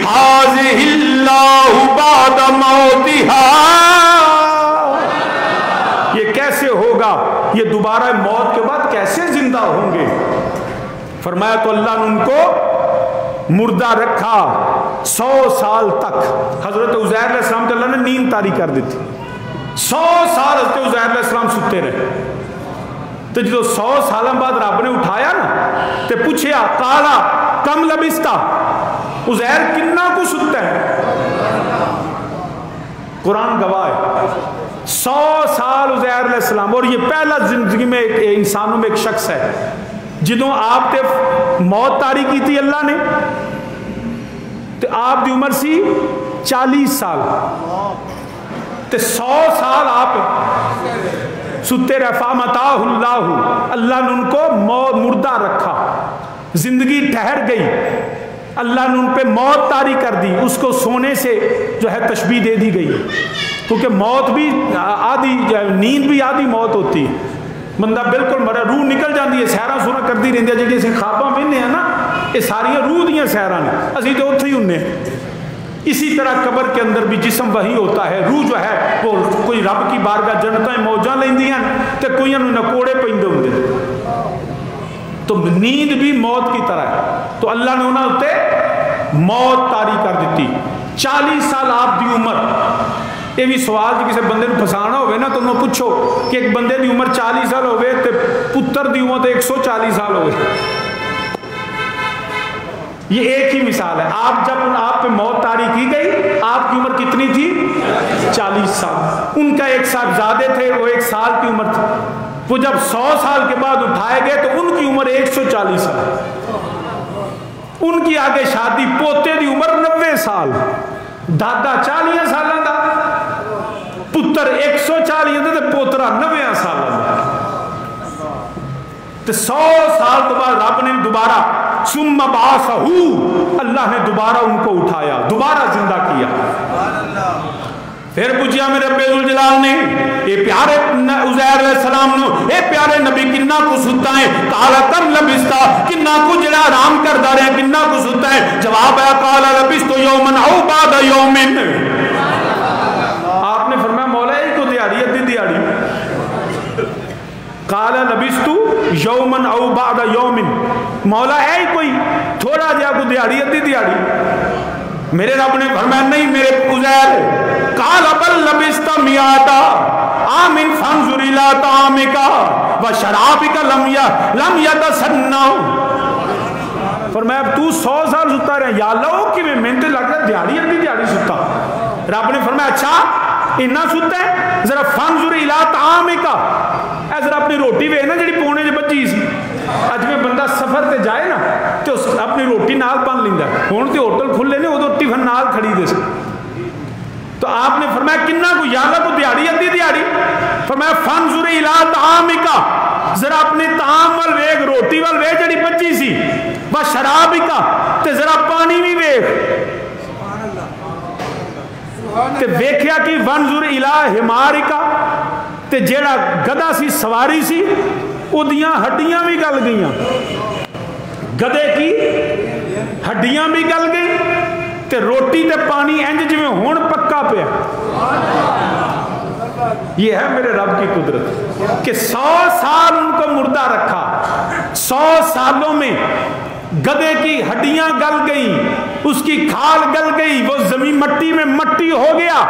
ھذہ اللہ بعد موتہا، یہ کیسے ہوگا، یہ دوبارہ موت کے بعد کیسے زندہ ہوں گے؟ فرمایا تو اللہ نے ان کو مردہ رکھا 100 سال تک۔ حضرت عزیر علیہ السلام کو اللہ نے نیند طاری کر دی تھی، 100 سال حضرت عزیر علیہ السلام ستے رہے۔ تو جدو 100 سالوں بعد رب نے اٹھایا نا تے پوچھیا، قالا کم لبستا، عزیر کنا کو ستا ہے؟ قرآن گواہ ہے 100 سال عزیر علیہ السلام، اور یہ پہلا زندگی میں انسانوں میں ایک شخص ہے جدوں آپ تے موت طاری کی تھی اللہ نے، تے آپ دی عمر سی 40 سال، تے 100 سال آپ ستے رہے۔ فامتاہ اللہ، اللہ نے ان کو مردہ رکھا، زندگی ٹھہر گئی، اللہ نے ان پہ موت طاری کر دی، اس کو سونے سے جو ہے تشبیہ دے دی گئی، کیونکہ موت بھی آدھی، نیند بھی آدھی موت ہوتی ہے، بندہ بالکل مرا، روح نکل جاتی ہے، سیرا سونا کرتی رہتی ہے، جی اسی خواباں وہنے ہیں نا، یہ ساری روح دیاں سیرا نے، اسی تو اتھے ہی ہونے۔ اسی طرح قبر کے اندر بھی جسم وہی ہوتا ہے، روح جو ہے وہ کوئی رب کی بارگاہ جنتیں موجاں لیندیاں تے کوئی نکوڑے پیندے ہوندے، تو نیند بھی موت کی طرح ہے۔ تو اللہ نے انہاں تے موت طاری کر دیتی۔ 40 سال آپ دی عمر، یہ بھی سوال جی کسی بندے نے پھسانا ہوئے نا تو انہوں پوچھو کہ ایک بندے دی عمر 40 سال ہوئے تے پتر دی عمر تے 140 سال ہوئے، یہ ایک ہی مثال ہے۔ آپ جب آپ پہ موت طاری کی گئی، آپ کی عمر کتنی تھی؟ 40 سال۔ ان کا ایک صاحبزادے تھے، وہ 1 سال کی عمر تھی، وہ جب 100 سال کے بعد اٹھائے گئے تو ان کی عمر 140 سال، ان کی آگے شادی، پوتے دی عمر 90 سال، دادا 40 سالوں کا، پتر 140 تے پوترا 90 سال کا، تو 100 سال کے بعد رب نے دوبارہ ثم بعثہ، اللہ نے دوبارہ ان کو اٹھایا، دوبارہ زندہ کیا۔ پھر پوچھا میرے رب ذوالجلال نے، اے پیارے عزیر علیہ السلام نے، اے پیارے نبی کنہ کو ستا ہے؟ قال کم لبستا، کنہ کو جڑا آرام کردہ رہے، کنہ کو ستا ہے؟ جواب ہے قال لبست یومن او بعد یومن۔ آپ نے فرمایا مولا ایک کو دیاری ادھی دیاری، قال لبست یومن او بعد یومن، مولا ہے کوئی تھوڑا جہا کو دیاری ادھی دیاری؟ میرے رب نے فرمایا نہیں میرے عزیر، قال بل لبست میاتا آمن فانظر الی طعامک و شرابک لم یتسنہ۔ فرمایا تو 100 سال ستا رہے، یا اللہ وہ کی میں تے لگ رہا دیاری ادھی دیاری ستا۔ رب نے فرمایا اچھا اتنا ستا ہے، ذرا فانظر الی طعامک، اے ذرا اپنی روٹی وے نا جڑی پونے جو بچی سی، اج میں بندہ سفر تے جائے نا تو اپنی روٹی نال بن لیندا، ہن تے ہوٹل کھلے نے ادو ٹفن نال کھڑی دے سی۔ تو آپ نے فرمایا کنہ کو، یا اللہ کو دیاری ادھی دیاری؟ فرمایا فانظر الی طعامک، ذرا اپنے طعام وال ویکھ، روٹی وال ویکھ جڑی بچی سی، و شرابک، تے ذرا پانی بھی ویکھ۔ تے ویکھیا کہ وانظر الی حمارک، تے جیڑا گدھا سی سواری سی اودیاں ہڈیاں بھی گل گئیاں، گدھے کی ہڈیاں بھی گل گئی، تے روٹی تے پانی انج جویں ہن پکا پیا۔ یہ ہے میرے رب کی قدرت کہ 100 سال ان کو مردہ رکھا، 100 سالوں میں گدھے کی ہڈیاں گل گئی، اس کی کھال گل گئی، وہ زمین مٹی میں مٹی ہو گیا،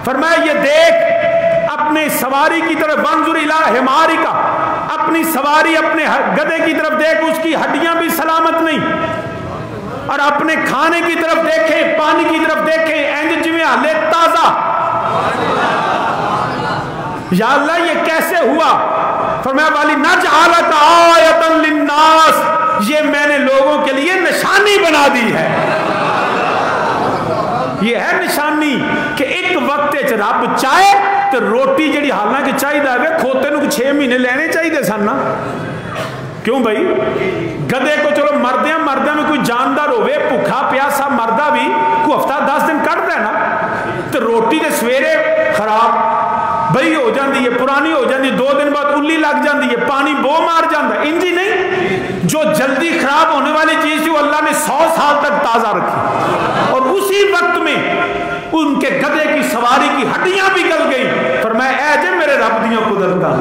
فرمایا یہ دیکھ اپنے سواری کی طرف، وانظر الی حمارک، اپنی سواری اپنے گدھے کی طرف دیکھ، اس کی ہڈیاں بھی سلامت نہیں، اور اپنے کھانے کی طرف دیکھیں، پانی کی طرف دیکھیں، انج جویں حالے تازہ۔ یا اللہ یہ کیسے ہوا؟ فرمایا والی نجعلک آیۃ للناس، یہ میں نے لوگوں کے لیے نشانی بنا دی ہے۔ یہ ہے نشانی کہ ایک وقت رب چاہے تو روٹی جڑی حالانکہ چاہیے ہے کھوتے نو 6 مہینے لینے چاہیے سن نا، کیوں بھائی؟ گدے کو چلو مردیاں میں کوئی جاندار ہوئے بھوکا پیاسا مردہ بھی کوئی ہفتہ 10 دن کٹ ہے نا، تو روٹی دے سویرے خراب بھئی ہو جاندی ہے، پرانی ہو جاندی ہے، 2 دن بعد الی لگ جاندی ہے، پانی بو مار جاندہ ہے، انجی نہیں۔ جو جلدی خراب ہونے والی چیز تھی وہ اللہ نے 100 سال تک تازہ رکھی، اور اسی وقت میں ان کے گدھے کی سواری کی ہڈیاں بھی گل گئی۔ فرمایا اے جے میرے رب دیاں قدرتاں،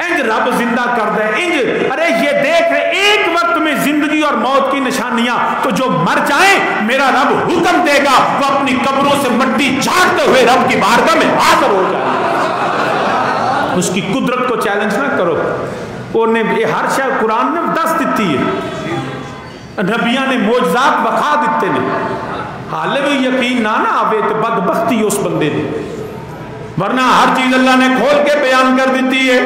انج رب زندہ کر دے، انج ارے یہ دیکھ رہے ایک وقت میں زندگی اور موت کی نشانیاں، تو جو مر جائیں میرا رب حکم دے گا وہ اپنی قبروں سے مٹی جھاڑتے ہوئے رب کی بارگاہ میں حاضر ہو جائے۔ اس کی قدرت کو چیلنج نہ کرو، انہیں ہر شاید قرآن نے دس دیتی ہے، نبیاں نے معجزات بخا دیتے نے، حالے بھی یقین نہ آوے تو بدبختی اس بندے نے، ورنہ ہر چیز اللہ نے کھول کے بیان کر دیتی ہے۔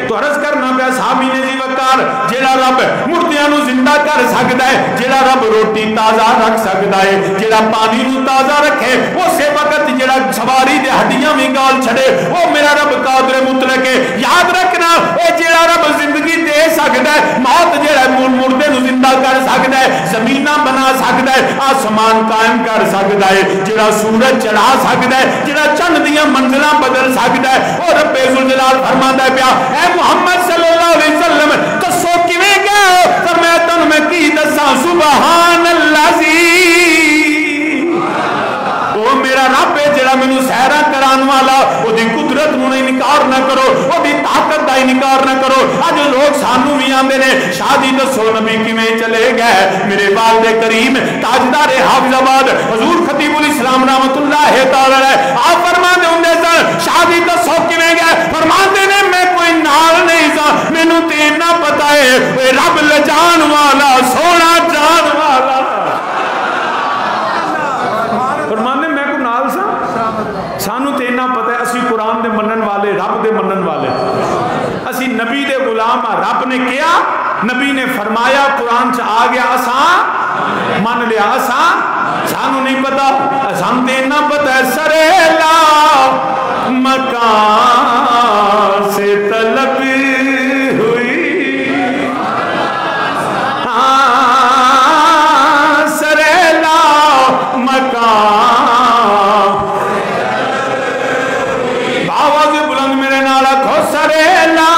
تو عرض کرنا پیا صحابی نے جی وقار جیڑا رب مردیاں نو زندہ کر سکتا ہے، جیڑا رب روٹی تازہ رکھ سکتا ہے، جیڑا پانی نو تازہ رکھے، اسی وقت جیڑا سواری دے ہڈیاں بھی گال چھڑے، وہ میرا رب قادر مطلق ہے۔ یاد رکھنا اے جیڑا رب زندگی دے سکتا ہے، موت جیڑا مردے نو زندہ کر سکتا ہے، زمیناں بنا سکتا ہے، آسمان قائم کر سکتا ہے، جیڑا سورج چڑھا سکتا ہے، جیڑا چند دیاں منزلاں بدل سکتا ہے، اور رب ذوالجلال فرماتا ہے پیا اے محمد صلی اللہ علیہ وسلم دسو کیویں گئے؟ فرمایا تن میں کی دساں سبحان اللہ وہ میرا رب ہے جڑا مینوں سیرا کران والا، وہ دی قدرت نو انکار نہ کرو، وہ دی طاقت دا انکار نہ کرو۔ اج لوگ سانو بھی آندے نے شادی دسو نبی کیویں چلے گئے؟ میرے والد کریم تاجدار حافظ آباد حضور خطیب الاسلام رحمۃ اللہ تعالی علیہ آپ فرماندے ہوندے سن شادی دسو کیویں گئے؟ فرماندے نے میں کوئی نال نہیں سا، مینوں تے نہ پتہ ہے اے رب لجان والا سونا جان والا، فرماندے میں کو نال سا، سانو تے نہ پتہ ہے اسی قرآن دے منن والے، رب دے منن والے، اسی نبی دے غلام، رب نے کیا نبی نے فرمایا قرآن چ آ گیا اساں من لیا، اساں سانو نہیں پتا، سانو تے نہ پتا ہے سریلا مکان سے طلب ہوئی، سریلا مکان، آواز بلند میرے نال آکھو سریلا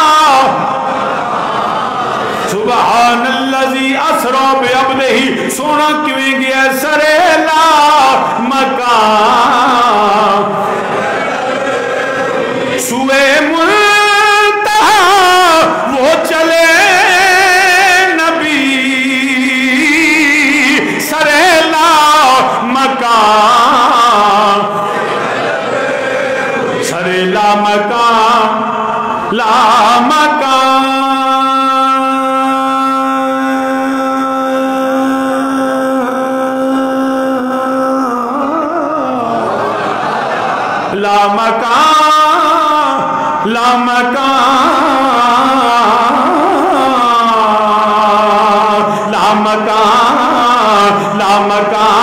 سبحان الذی اسرا بعبدہ، سونا کیویں گیا سریلا مکان، سوئے منتہا وہ چلے نبی، سریلا مکان، سریلا مکان، لا مکان، لا مکان، لا مکان، لا مکان، لا مکان،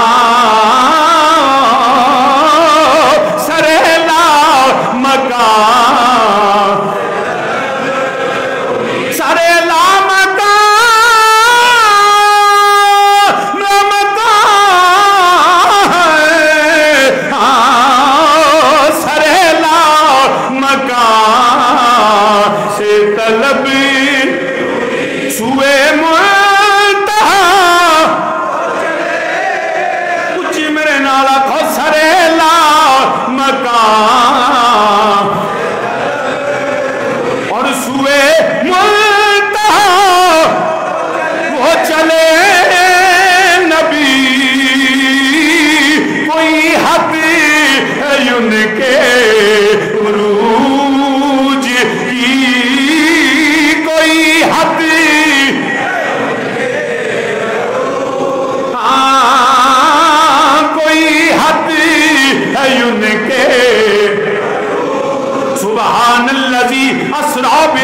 سریلا مکان، سریلا مکان، لا مکان، سریلا مکان سے طلب سوئے منتہا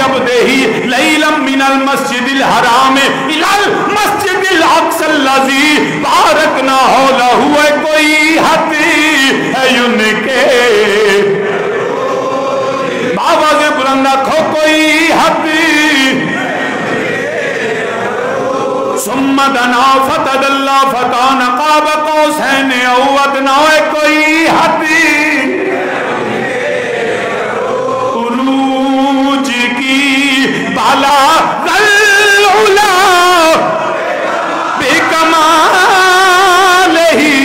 بعبده ليلا من المسجد الحرام الى المسجد الاقصى الذي باركنا حوله. کوئی حد ہے ان کے آواز بلند رکھو کوئی حد. ثم دنا فتدلى فكان قاب قوسين او ادنى. کوئی حد عروج کی بالا العلا بکمال ہی.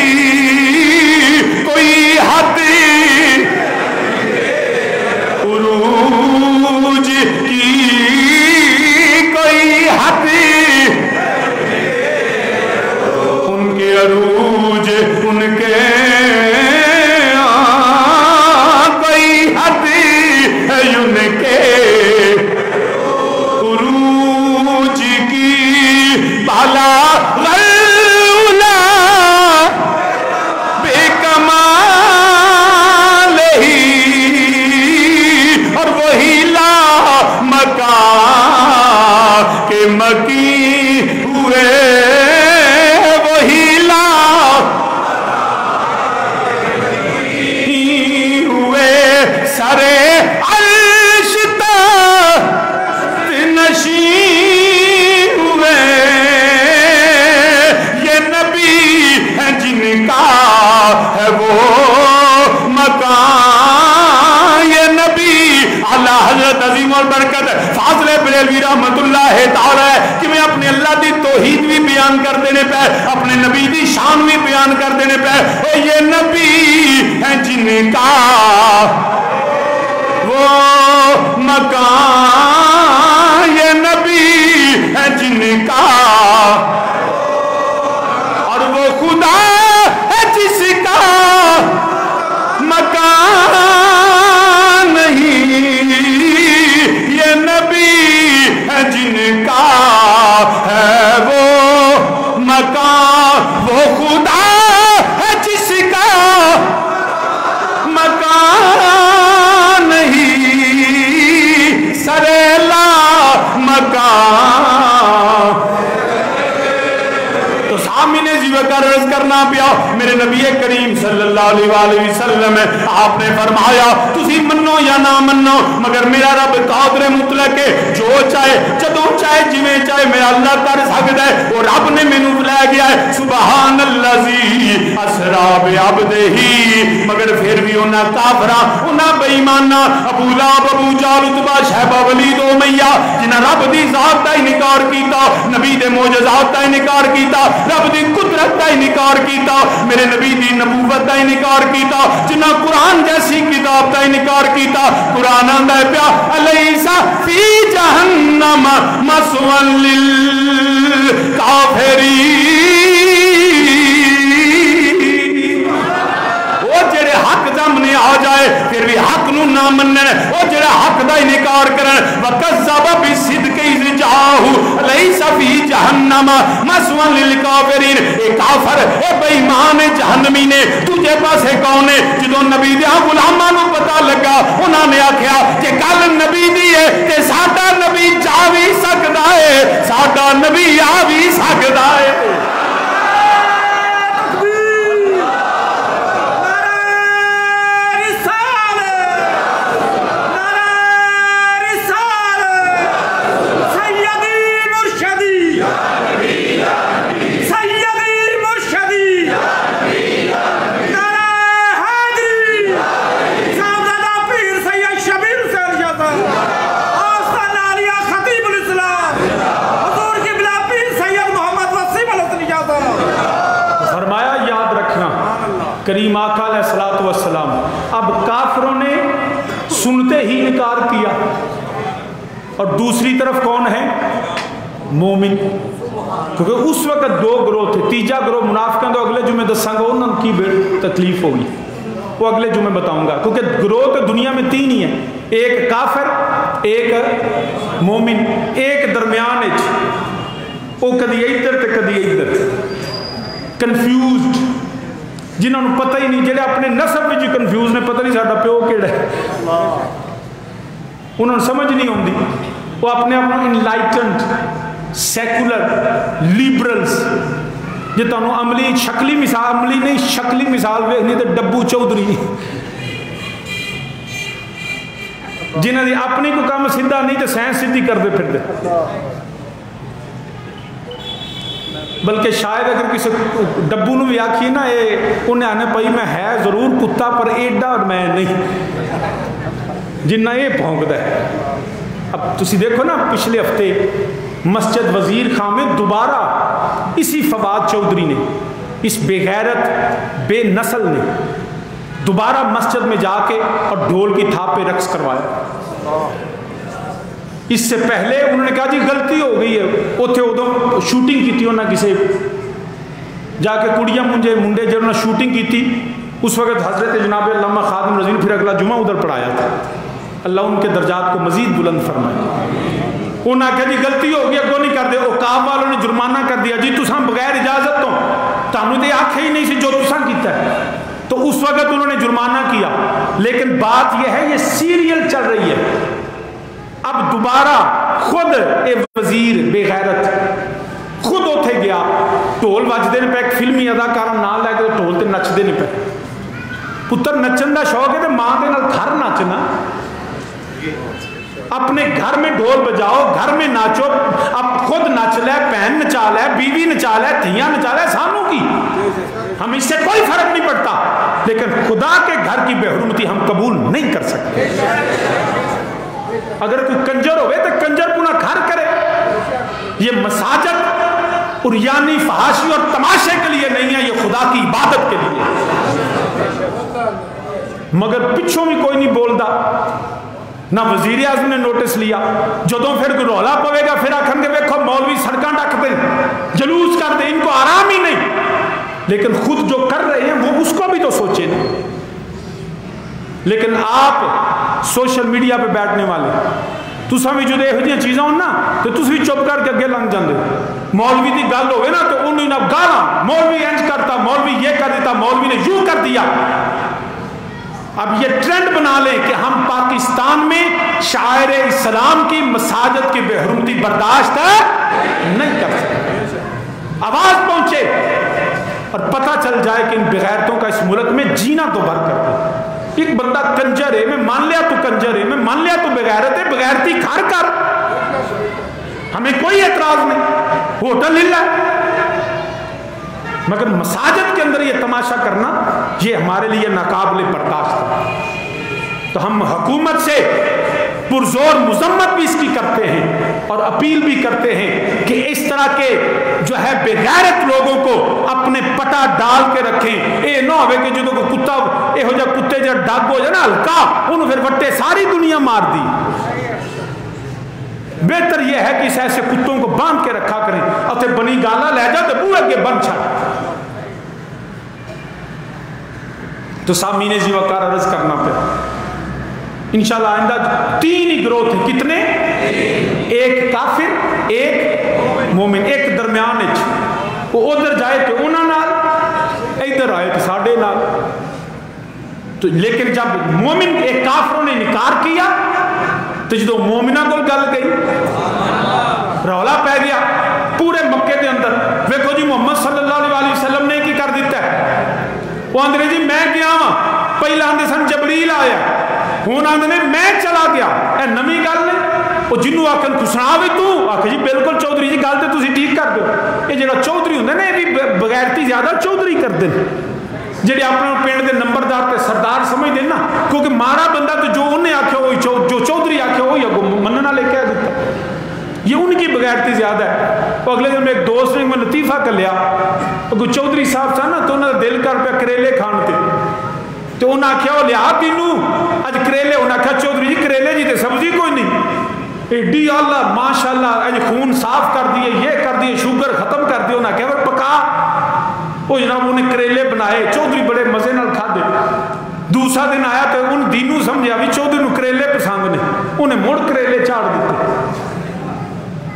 کوئی حد عروج کی کوئی حد ان کے عروج ان کے کوئی حد ہے ان کے عروج کی بالا غلولا بے کمال ہی. اور وہی لا مکان کے مکی ہوئے سرے عرش تخت نشین ہوئے. یہ نبی ہے جن کا ہے وہ مکان. یہ نبی اللہ حضرت عظیم اور برکت فاضل بریلوی رحمت اللہ تعالی کہ میں اپنے اللہ دی توحید بھی بیان کر دینے پہ اپنے نبی دی شان بھی بیان کر دینے پہ. یہ نبی ہے جن کا وہ مکان. یہ نبی ہے جن کا اور وہ خدا ہے جس کا مکان نہیں. یہ نبی ہے جن کا ہے وہ مکان. وہ خدا ہے جس کا مکان نہیں. سریلا مکان. تو سامنے جیوہ کا رض کرنا پیا میرے نبی کریم صلی اللہ علیہ وآلہ وسلم آپ نے فرمایا تسی منو یا نہ منو مگر میرا رب قادر مطلق ہے. جو چاہے جدوں چاہے جویں چاہے میرا اللہ کر سکتا ہے. وہ رب نے مینوں بلا گیا ہے سبحان الذی اسرا بعبدہ. مگر پھر بھی انہاں کافراں انہاں بے ایماناں ابو لہب ابو جہل عتبہ شیبہ ولید امیہ جنہاں رب دی ذات دا انکار کیتا نبی دے معجزات دا انکار کیتا رب دی قدرت دا انکار کیتا میرے نبی دی نبوت دا انکار کیتا جنہاں قرآن جیسی کتاب دا انکار کیتا. قرآن آندا ہے پیا الیس فی جہنم مثوی للکافرین. وہ جڑے حق سامنے آ جائے پھر بھی حق نو نہ منن وہ جڑا حق دا انکار کرن وکذب بالصدق اذ جاءہ لیس فی جہنم مثوی للکافرین. اے کافر اے بے ایمان جہنمی نے تجھے پاسے کون ہے. جدوں نبی دے غلاماں نو پتہ لگا انہاں نے آکھیا کہ گل نبی دی ہے تے ساڈا نبی جا بھی سکدا ہے ساڈا نبی آ بھی سکدا ہے. کریم آقا علیہ الصلوۃ والسلام اب کافروں نے سنتے ہی انکار کیا اور دوسری طرف کون ہے مومن. کیونکہ اس وقت دو گروہ تھے. تیجا گروہ منافقوں تو اگلے جمعے دساں گا انہوں کی تکلیف ہوگی وہ اگلے جمعے بتاؤں گا. کیونکہ گروہ تو دنیا میں تین ہی ہیں ایک کافر ایک مومن ایک درمیان وہ کدی ادھر تے کدی ادھر کنفیوزڈ جنہوں نے پتہ ہی نہیں جڑے اپنے نسب میں کنفیوز نے پتہ نہیں ساڈا پیو کیڑا ہے انہوں نے سمجھ نہیں آتی. وہ اپنے آپ انلائٹنڈ سیکولر لیبرلز جی تمہیں عملی شکلی مثال عملی نہیں شکلی مثال ویکھنی تو ڈبو چودھری جنہوں نے اپنی کو کام سیدھا نہیں تو سائنس سیدھی کرتے پھر دے بلکہ شاید اگر کسی ڈبو نو بھی آکھی نا انہیں آنے پائی میں ہے ضرور کتا پر ایڈا اور میں نہیں جنہ یہ بھونکتا ہے. اب تسی دیکھو نا پچھلے ہفتے مسجد وزیر خان میں دوبارہ اسی فواد چودھری نے اس بے غیرت بے نسل نے دوبارہ مسجد میں جا کے اور ڈھول کی تھاپ پہ رقص کروایا. اس سے پہلے انہوں نے کہا جی غلطی ہو گئی ہے اتنے ادو شوٹنگ کی تھی انہوں نے کسی جا کے کڑیاں منڈے جب انہوں نے شوٹنگ کی تھی اس وقت حضرت جناب علامہ خادم رضوی پھر اگلا جمعہ ادھر پڑھایا تھا. اللہ ان کے درجات کو مزید بلند فرمائے. انہوں نے کہا جی غلطی ہو گئی اگوں نہیں کر دے. اوقاف والوں نے جرمانہ کر دیا جی تساں بغیر اجازت تو تانوں تے آکھے ہی نہیں سی جو تساں کیتا ہے. تو اس وقت انہوں نے جرمانہ کیا لیکن بات یہ ہے یہ سیریل چل رہی ہے. اب دوبارہ خود وزیر بے غیرت خود اتنے گیا ڈھول بجتے ہیں پہ ایک فلمی اداکارہ نال لے کے ڈھول تے نچتے نہیں پہ. پتر نچن کا شوق ہے تو ماں کے نال گھر نچنا اپنے گھر میں ڈھول بجاؤ گھر میں ناچو اب خود نچ لے بہن نچا لے بیوی نچا لے دھیاں نچا لے سانوں کی ہم اس سے کوئی فرق نہیں پڑتا لیکن خدا کے گھر کی بے حرمتی ہم قبول نہیں کر سکتے. اگر کوئی کنجر ہوئے تو کنجر پناہ گھر کرے. یہ مساجد عریانی فحاشی اور تماشے کے لیے نہیں ہے یہ خدا کی عبادت کے لیے. مگر پچھوں بھی کوئی نہیں بولتا نہ وزیر اعظم نے نوٹس لیا. جدوں پھر کوئی رولا پوے گا پھر آخر کے ویکھو مولوی سڑکاں ڈک دیں جلوس کر دیں ان کو آرام ہی نہیں. لیکن خود جو کر رہے ہیں وہ اس کو بھی تو سوچے نا. لیکن آپ سوشل میڈیا پہ بیٹھنے والے تساں بھی جو یہ چیزاں ہوں نا تو تسی بھی چپ کر کے اگے لنگ جاندے. مولوی دی گل ہوئے نا تو انہوں نے گالاں مولوی انج کرتا مولوی یہ کر دیتا مولوی نے یوں کر دیا. اب یہ ٹرینڈ بنا لیں کہ ہم پاکستان میں شاعر اسلام کی مساجد کی بے حرمتی برداشت نہیں کر سکتے. آواز پہنچے اور پتہ چل جائے کہ ان بغیرتوں کا اس ملک میں جینا تو بھر کر دے. ایک بندہ کنجر ہے میں مان لیا تو کنجر ہے میں مان لیا تو بغیرت ہے بغیرتی گھر کر ہمیں کوئی اعتراض نہیں ہوٹل ہل ہے. مگر مساجد کے اندر یہ تماشا کرنا یہ ہمارے لیے ناقابل برداشت ہے. تو ہم حکومت سے پرزور مذمت بھی اس کی کرتے ہیں اور اپیل بھی کرتے ہیں کہ اس طرح کے جو ہے بے غیرت لوگوں کو اپنے پٹا ڈال کے رکھیں. اے نہ ہوئے کہ جو کتا اے ہو جا کتے جا ڈاگ ہو جائے نا ہلکا انہوں پھر وٹے ساری دنیا مار دی. بہتر یہ ہے کہ اس ایسے کتوں کو باندھ کے رکھا کریں اور بنی گالا لے جا تو بوئے کے بن چھا. تو سامعین جی وقار عرض کرنا پہ انشاءاللہ آئندہ 3 ہی گروہ تھے. کتنے؟ ایک کافر ایک مومن ایک درمیان وہ ادھر جائے تو انہاں نال ادھر آئے تو ساڑھے نال. تو لیکن جب مومن ایک کافروں نے انکار کیا تو جدو مومنہ کو گل گئی رولا پہ گیا پورے مکے دے اندر. ویکھو جی محمد صلی اللہ علیہ وسلم نے کی کر دیتا ہے. وہ آندھے جی میں گیا ہاں پہلا آندھے سن جبریل آیا ہوں آندھے نے میں چلا گیا. اے نمی گل نے وہ جنوں آکن کسنا بھی تو آکھے جی بالکل چودھری جی گل تے تسی ٹھیک کر دو. یہ جڑا چودھری ہوندے نے یہ بھی بغیرتی زیادہ چودھری کر دیں جڑے اپنے پنڈ دے نمبردار تے سردار سمجھ دیں نا کیونکہ مارا بندہ تو جو انہیں آکھے وہی جو چودھری آکھے وہی اگو مننا لے کے آ دیتا. یہ ان کی بغیرتی زیادہ ہے. وہ اگلے دن میں ایک دوست نے میں لطیفہ کر لیا کوئی چودھری صاحب تھا نا تو انہوں نے دل کر پہ کریلے کھان تے تو انہوں نے آکھیا وہ لیا تینوں اج کریلے انہوں نے آکھیا چودھری جی کریلے جی تے سبزی کوئی نہیں ایڈی اللہ ماشاءاللہ اج خون صاف کر دیے یہ کر دیے شوگر ختم کر دیے. انہوں نے کہا پکا وہ جناب انہیں کریلے بنائے چودھری بڑے مزے نال کھا دے. دوسرا دن آیا تو ان دینوں سمجھا بھی چودھری نو کریلے پسند نے انہیں مڑ کریلے چاڑ دیتے.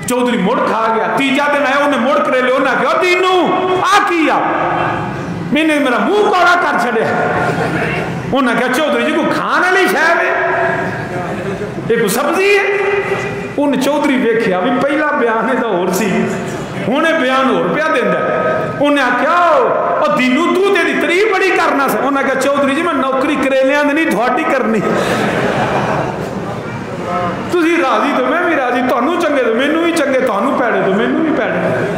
چودھری مڑ کھا گیا. تیجا دن آیا انہیں مڑ کریلے انہوں نے کہا دینوں آ کیا میں نے میرا منہ کوڑا کر چھڑیا. انہوں نے کہا چودھری جی کو کھانا نہیں شاید ہے یہ کوئی سبزی ہے. ان چودھری ویکھیا بھی پہلا بیان یہ ہور سی ہوں بیان ہور پیا دینا انہیں آخیا اور دینو تو تیری تعریف بڑی کرنا سا انہیں کہا چودھری جی میں نوکری کریلیاں دی نہیں تھوڑی کرنی تسی راضی تو میں بھی راضی تانوں چنگے تو مینوں بھی چنگے تانوں پیڑے تو مینوں بھی پیڑے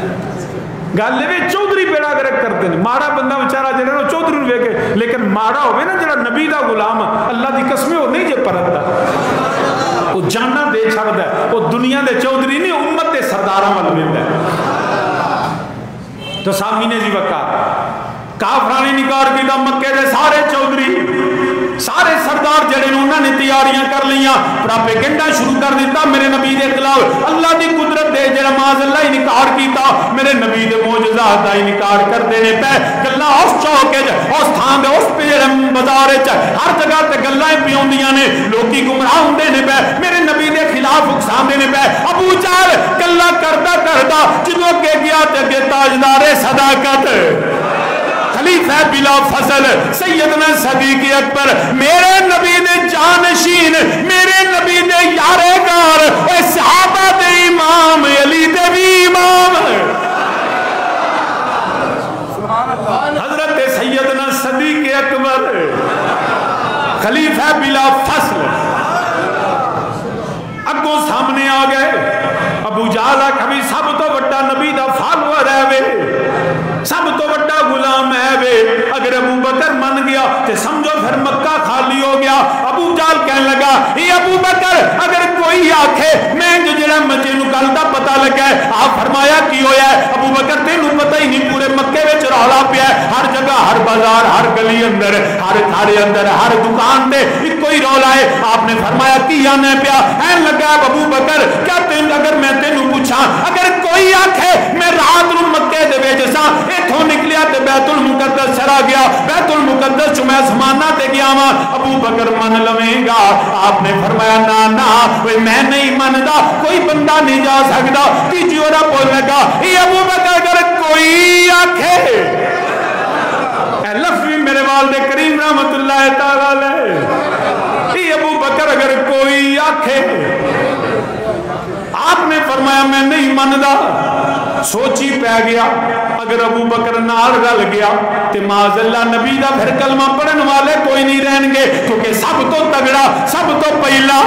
گل یہ چودھری بیڑا گرک کرتے ہیں ماڑا بندہ بیچارہ جہاں وہ چودھری نوں ویکھے لیکن ماڑا ہوئے نا جہاں نبی دا غلام اللہ دی قسم وہ نہیں جے پرتتا وہ جانا دے چھڑدا ہے وہ دنیا دے چودھری نہیں امت دے سرداراں ول ویندا ہے تو سامنے جی وقا کافراں نے انکار کیتا مکے دے سارے چودھری سارے سردار جڑے انہوں نے تیاریاں کر لیاں پراپیگنڈا شروع کر دیتا میرے نبی دے خلاف اللہ دی قدرت دے جڑا معاذ اللہ انکار کیتا میرے نبی دے معجزات دا انکار کر دینے پہ گلاں اس چوکے اس تھان دے اس پہ جڑے بازار وچ ہر جگہ تے گلاں پیوندیاں نے لوکی گمراہ ہوندے نے پہ میرے نبی دے خلاف اقسام دینے پہ ابو جہل گلاں کردا جدوں اگے گیا تے اگے تاجدار صداقت خلیفہ بلا فضل سیدنا صدیق اکبر میرے نبی دے جانشین میرے نبی دے یارگار اے صحابہ دے امام علی دے بھی امام حضرت سیدنا صدیق اکبر خلیفہ بلا فضل اگوں سامنے آ گئے ابو جہل کبھی سب تو بڑا نبی دا فالوور ہے وے سب تو بڑا غلام ہے وے اگر ابو بکر من گیا تے سمجھو پھر مکہ خالی ہو گیا ابو جہل کہنے لگا اے ابو بکر اگر کوئی آکھے میں جو جڑا مجھے نو گل دا پتہ لگا ہے آپ فرمایا کی ہویا ہے ابو بکر تینوں پتہ ہی نہیں پورے مکے وچ رولا پیا ہے ہر جگہ ہر بازار ہر گلی اندر ہر تھارے اندر ہر دکان تے کوئی رولا ہے آپ نے فرمایا کی آنے پیا این لگا ابو بکر کیا تین اگر میں تینوں پوچھاں اگر کوئی آکھے میں رات نو مکے دے وچ ساں ایتھوں نکلیا تے بیت المقدس چلا گیا بیت المقدس چ میں زمانہ تے گیا وا ابو بکر من لویں گا آپ نے فرمایا نا نا میں نہیں مندا کوئی بندہ نہیں جا سکدا تیجی اورا بول لگا اے ابو بکر اگر کوئی آکھے اے لفظ بھی میرے والد کریم رحمت اللہ تعالی علیہ اے ابو بکر اگر کوئی آکھے آپ نے فرمایا میں نہیں مندا سوچی پہ گیا اگر ابو بکر نال رل گیا تے معاذ اللہ نبی دا پھر کلمہ پڑھن والے کوئی نہیں رہن گے کیونکہ سب تو تگڑا سب تو پہلا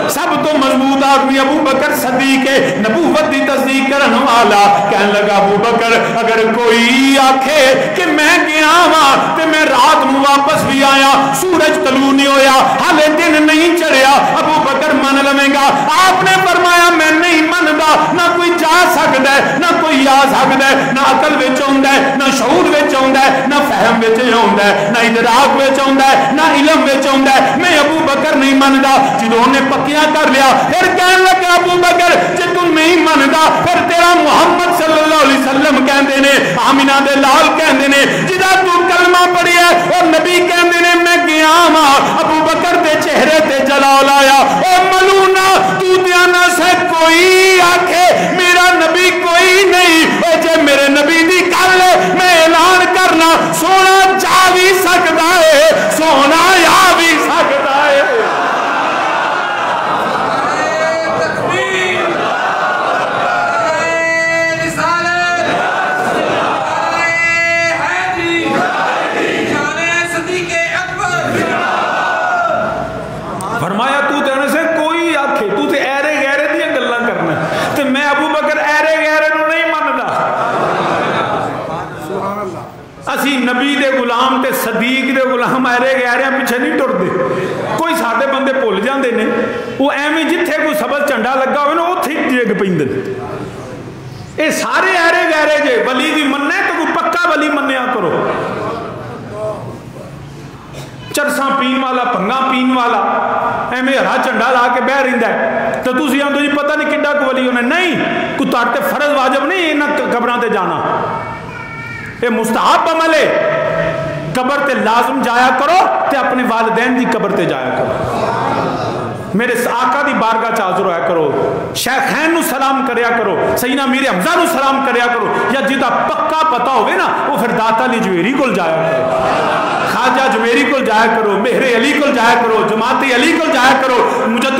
سب تو مضبوط آدمی ابو بکر صدیق نبوت دی تصدیق کرن والا کہنے لگا ابو بکر اگر کوئی آکھے کہ میں گیا ہاں تے میں رات نو واپس بھی آیا سورج طلوع نہیں ہویا حالے دن نہیں چڑھیا ابو بکر من لویں گا آپ نے فرمایا میں نہیں مندا نہ کوئی جا سکدا ہے نہ کوئی آ سکدا ہے نہ عقل وچ ہوندا ہے نہ شعور وچ ہوندا ہے نہ فہم وچ ہوندا ہے نہ ادراک وچ ہوندا ہے نہ علم وچ ہوندا ہے میں ابو بکر نہیں مندا جدوں نے پکیاں کر لیا پھر کہنے لگا ابو بکر جے تو نہیں مندا پھر تیرا محمد صلی اللہ علیہ وسلم کہندے نے آمینہ دے لال کہندے نے جدا تو کلمہ پڑھیا اور نبی کہندے نے میں گیا ہاں ابو بکر دے چہرے تے جلال آیا او ملونا تو دیانا سے کوئی آکھے میرا نبی کوئی نہیں او جے میرے نبی دی گل میں اعلان کرنا سونا جا بھی سکتا ہے سونا یا بھی سکتا ہے فرمایا تو دینے سے کوئی آکھے تو تے ایرے گیرے دیا گلہ کرنا تے میں ابو بکر ایرے گیرے نو نہیں ماندا اسی نبی دے غلام تے صدیق دے غلام ایرے گیرے پیچھے نہیں ٹر دے کوئی سادے بندے بھول جاندے نے وہ ایویں جتھے کوئی سبز چنڈا لگا ہوئے نا اوتھے ڈگ پیندے اے سارے ایرے گیرے جے ولی بھی مننے تو کوئی پکا ولی منیا کرو چرساں پین والا پنگا پین والا ایویں ہرا جھنڈا لا کے بہ رہندا ہے تے تسی آندے جی پتہ نہیں کڈا کو ولی ہونا نہیں کوئی تاڑ تے فرض واجب نہیں انہاں قبراں تے جانا اے مستحب عمل ہے قبر تے لازم جایا کرو تے اپنے والدین دی قبر تے جایا کرو میرے آقا دی بارگاہ چ حاضر ہویا کرو شیخین نو سلام کریا کرو سیدنا میر حمزہ نو سلام کریا کرو یا جدا پکا پتہ ہوئے نا وہ پھر داتا علی جویری کول جایا کرو خواجہ جمیری کو جایا کرو مہر علی کو جایا کرو جماعت علی کو جایا کرو مجد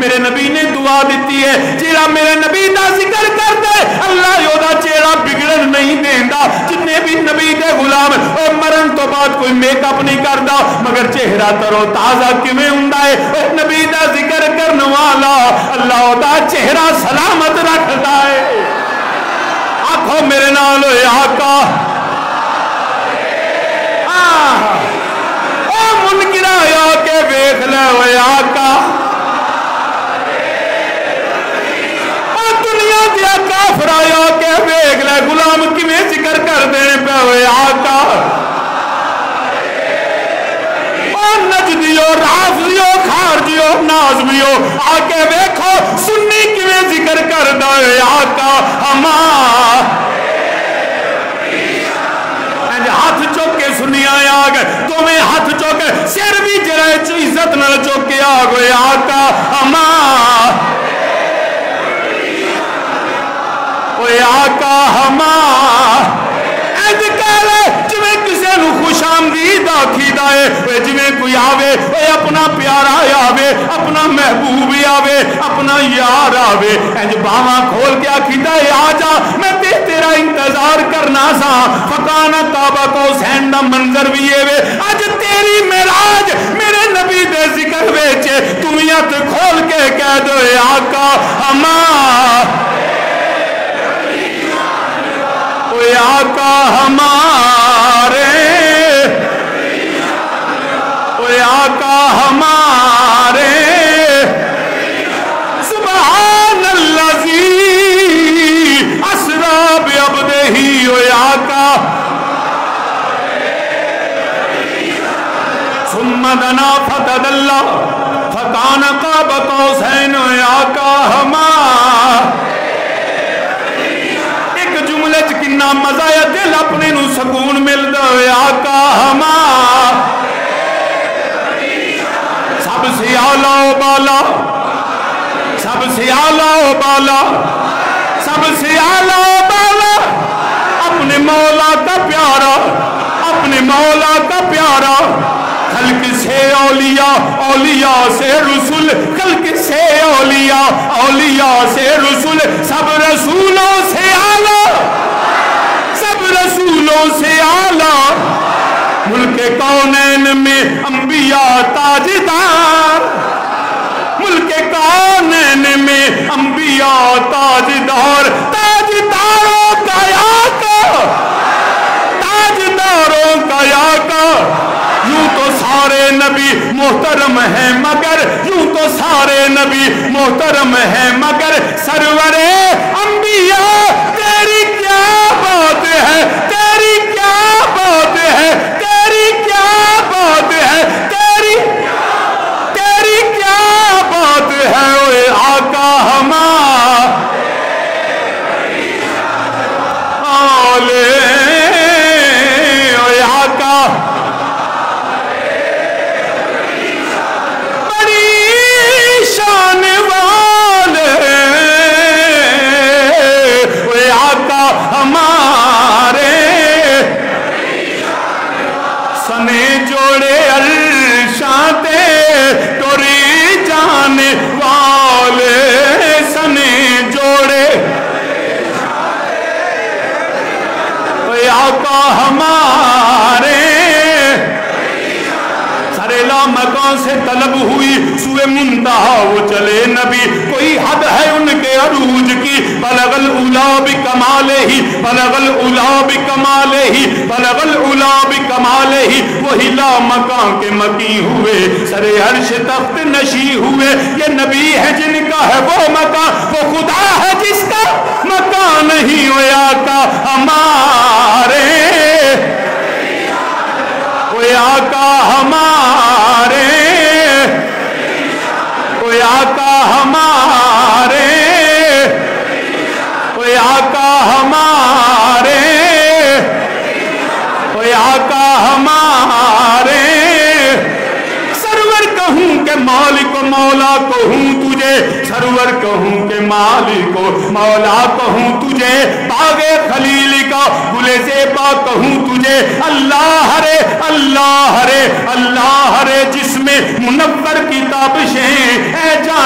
میرے نبی نے دعا دیتی ہے جیڑا میرے نبی دا ذکر کرتا ہے اللہ یودا چہرہ بگڑن نہیں دیندا. جتنے بھی نبی دے غلام اور مرن تو بعد کوئی میک اپ نہیں کردا مگر چہرہ ترو تازہ کیویں ہوندا ہے. اور نبی دا ذکر کرن والا اللہ دا چہرہ سلامت رکھدا ہے. آکھو میرے نال اے آقا منکرا آ کے ویکھ لے اے آقا دنیا دیا کافر آ کے ویکھ لے غلام کیویں ذکر کر دینے پے اے آقا. نجدیو رافضیو خارجیو نازمیو آ کے ویکھو سنی کیویں ذکر کردا اے آقا ہمارے. ہاتھ چوک کے سنیا آ گئے تمہیں ہاتھ چوک سر بھی جرائے عزت نہ چوک کے آ گئے آقا ہمارے. اوے آقا ہمارے جویں کسے نو خوش آمدید آکھیدا ہے جویں کوئی آوے اپنا پیارا آوے اپنا محبوب آوے اپنا یار آوے انج باواں کھول کے آکھیدا ہے آ جا میں تیرا انتظار کرنا سا. فکان کعبہ قوسین دا منظر بھی ہے اج تیری معراج میرے نبی دے ذکر وچ تم ہاتھ کھول کے کہہ دو آقا ہمارے. اوے آقا ہمارے اوے آقا ہمارے. سبحان الذی اسری بعبدہ اوے آقا ثم دنا فتدلی فکان قاب قوسین اوے آقا ہمارے. کنا مزہ ہے دل اپنے نو سکون ملدا ہے آقا ہمارے. سب سے اعلیٰ و بالا سب سے اعلیٰ و بالا سب سے اعلیٰ و بالا اپنے مولا کا پیارا اپنے مولا کا پیارا. خلق سے اولیاء اولیاء سے رسول خلق سے اولیاء اولیاء سے رسول سب رسولوں سے اعلیٰ سب رسولوں سے اعلیٰ. ملک کونین میں انبیاء تاجدار ملک کونین میں انبیاء تاجدار. تاجداروں کا آقا تاجداروں کا آقا. یوں تو سارے نبی محترم ہیں مگر یوں تو سارے نبی محترم ہیں مگر سرور انبیاء تیری کیا بات ہے تیری کیا بات ہے تیری کیا بات ہے تیری کیا بات ہے اوے آقا ہمارے. اوے آقا ہمارے سنے جوڑے عرشاتے توری جانے والے سنے جوڑے آقا ہمارے. سریلا مکان سے طلب ہوئی سوئے منتہا وہ چلے نبی کوئی حد ہے ان کے عروج کی. بلغ الاولا بکمالہ بلغ الاولا بکمالہ بلغ الاولا بکمالہ. وہی لا مکان کے مکی ہوئے سر عرش تخت نشی ہوئے. یہ نبی ہے جن کا ہے وہ مکان وہ خدا ہے جس کا مکان نہیں ہوئے آقا ہمارے. اوے آقا ہمارے اوے آقا ہمارے اوے آقا ہمارے اوے آقا ہمارے. سرور کہوں کہ مالک و مولا کہوں تجھے سرور کہوں کہ مالک و مولا کہوں تجھے. باغ خلیل کا گل زیبا کہوں تجھے. اللہ رے اللہ رے اللہ رے جس میں منور کی تابش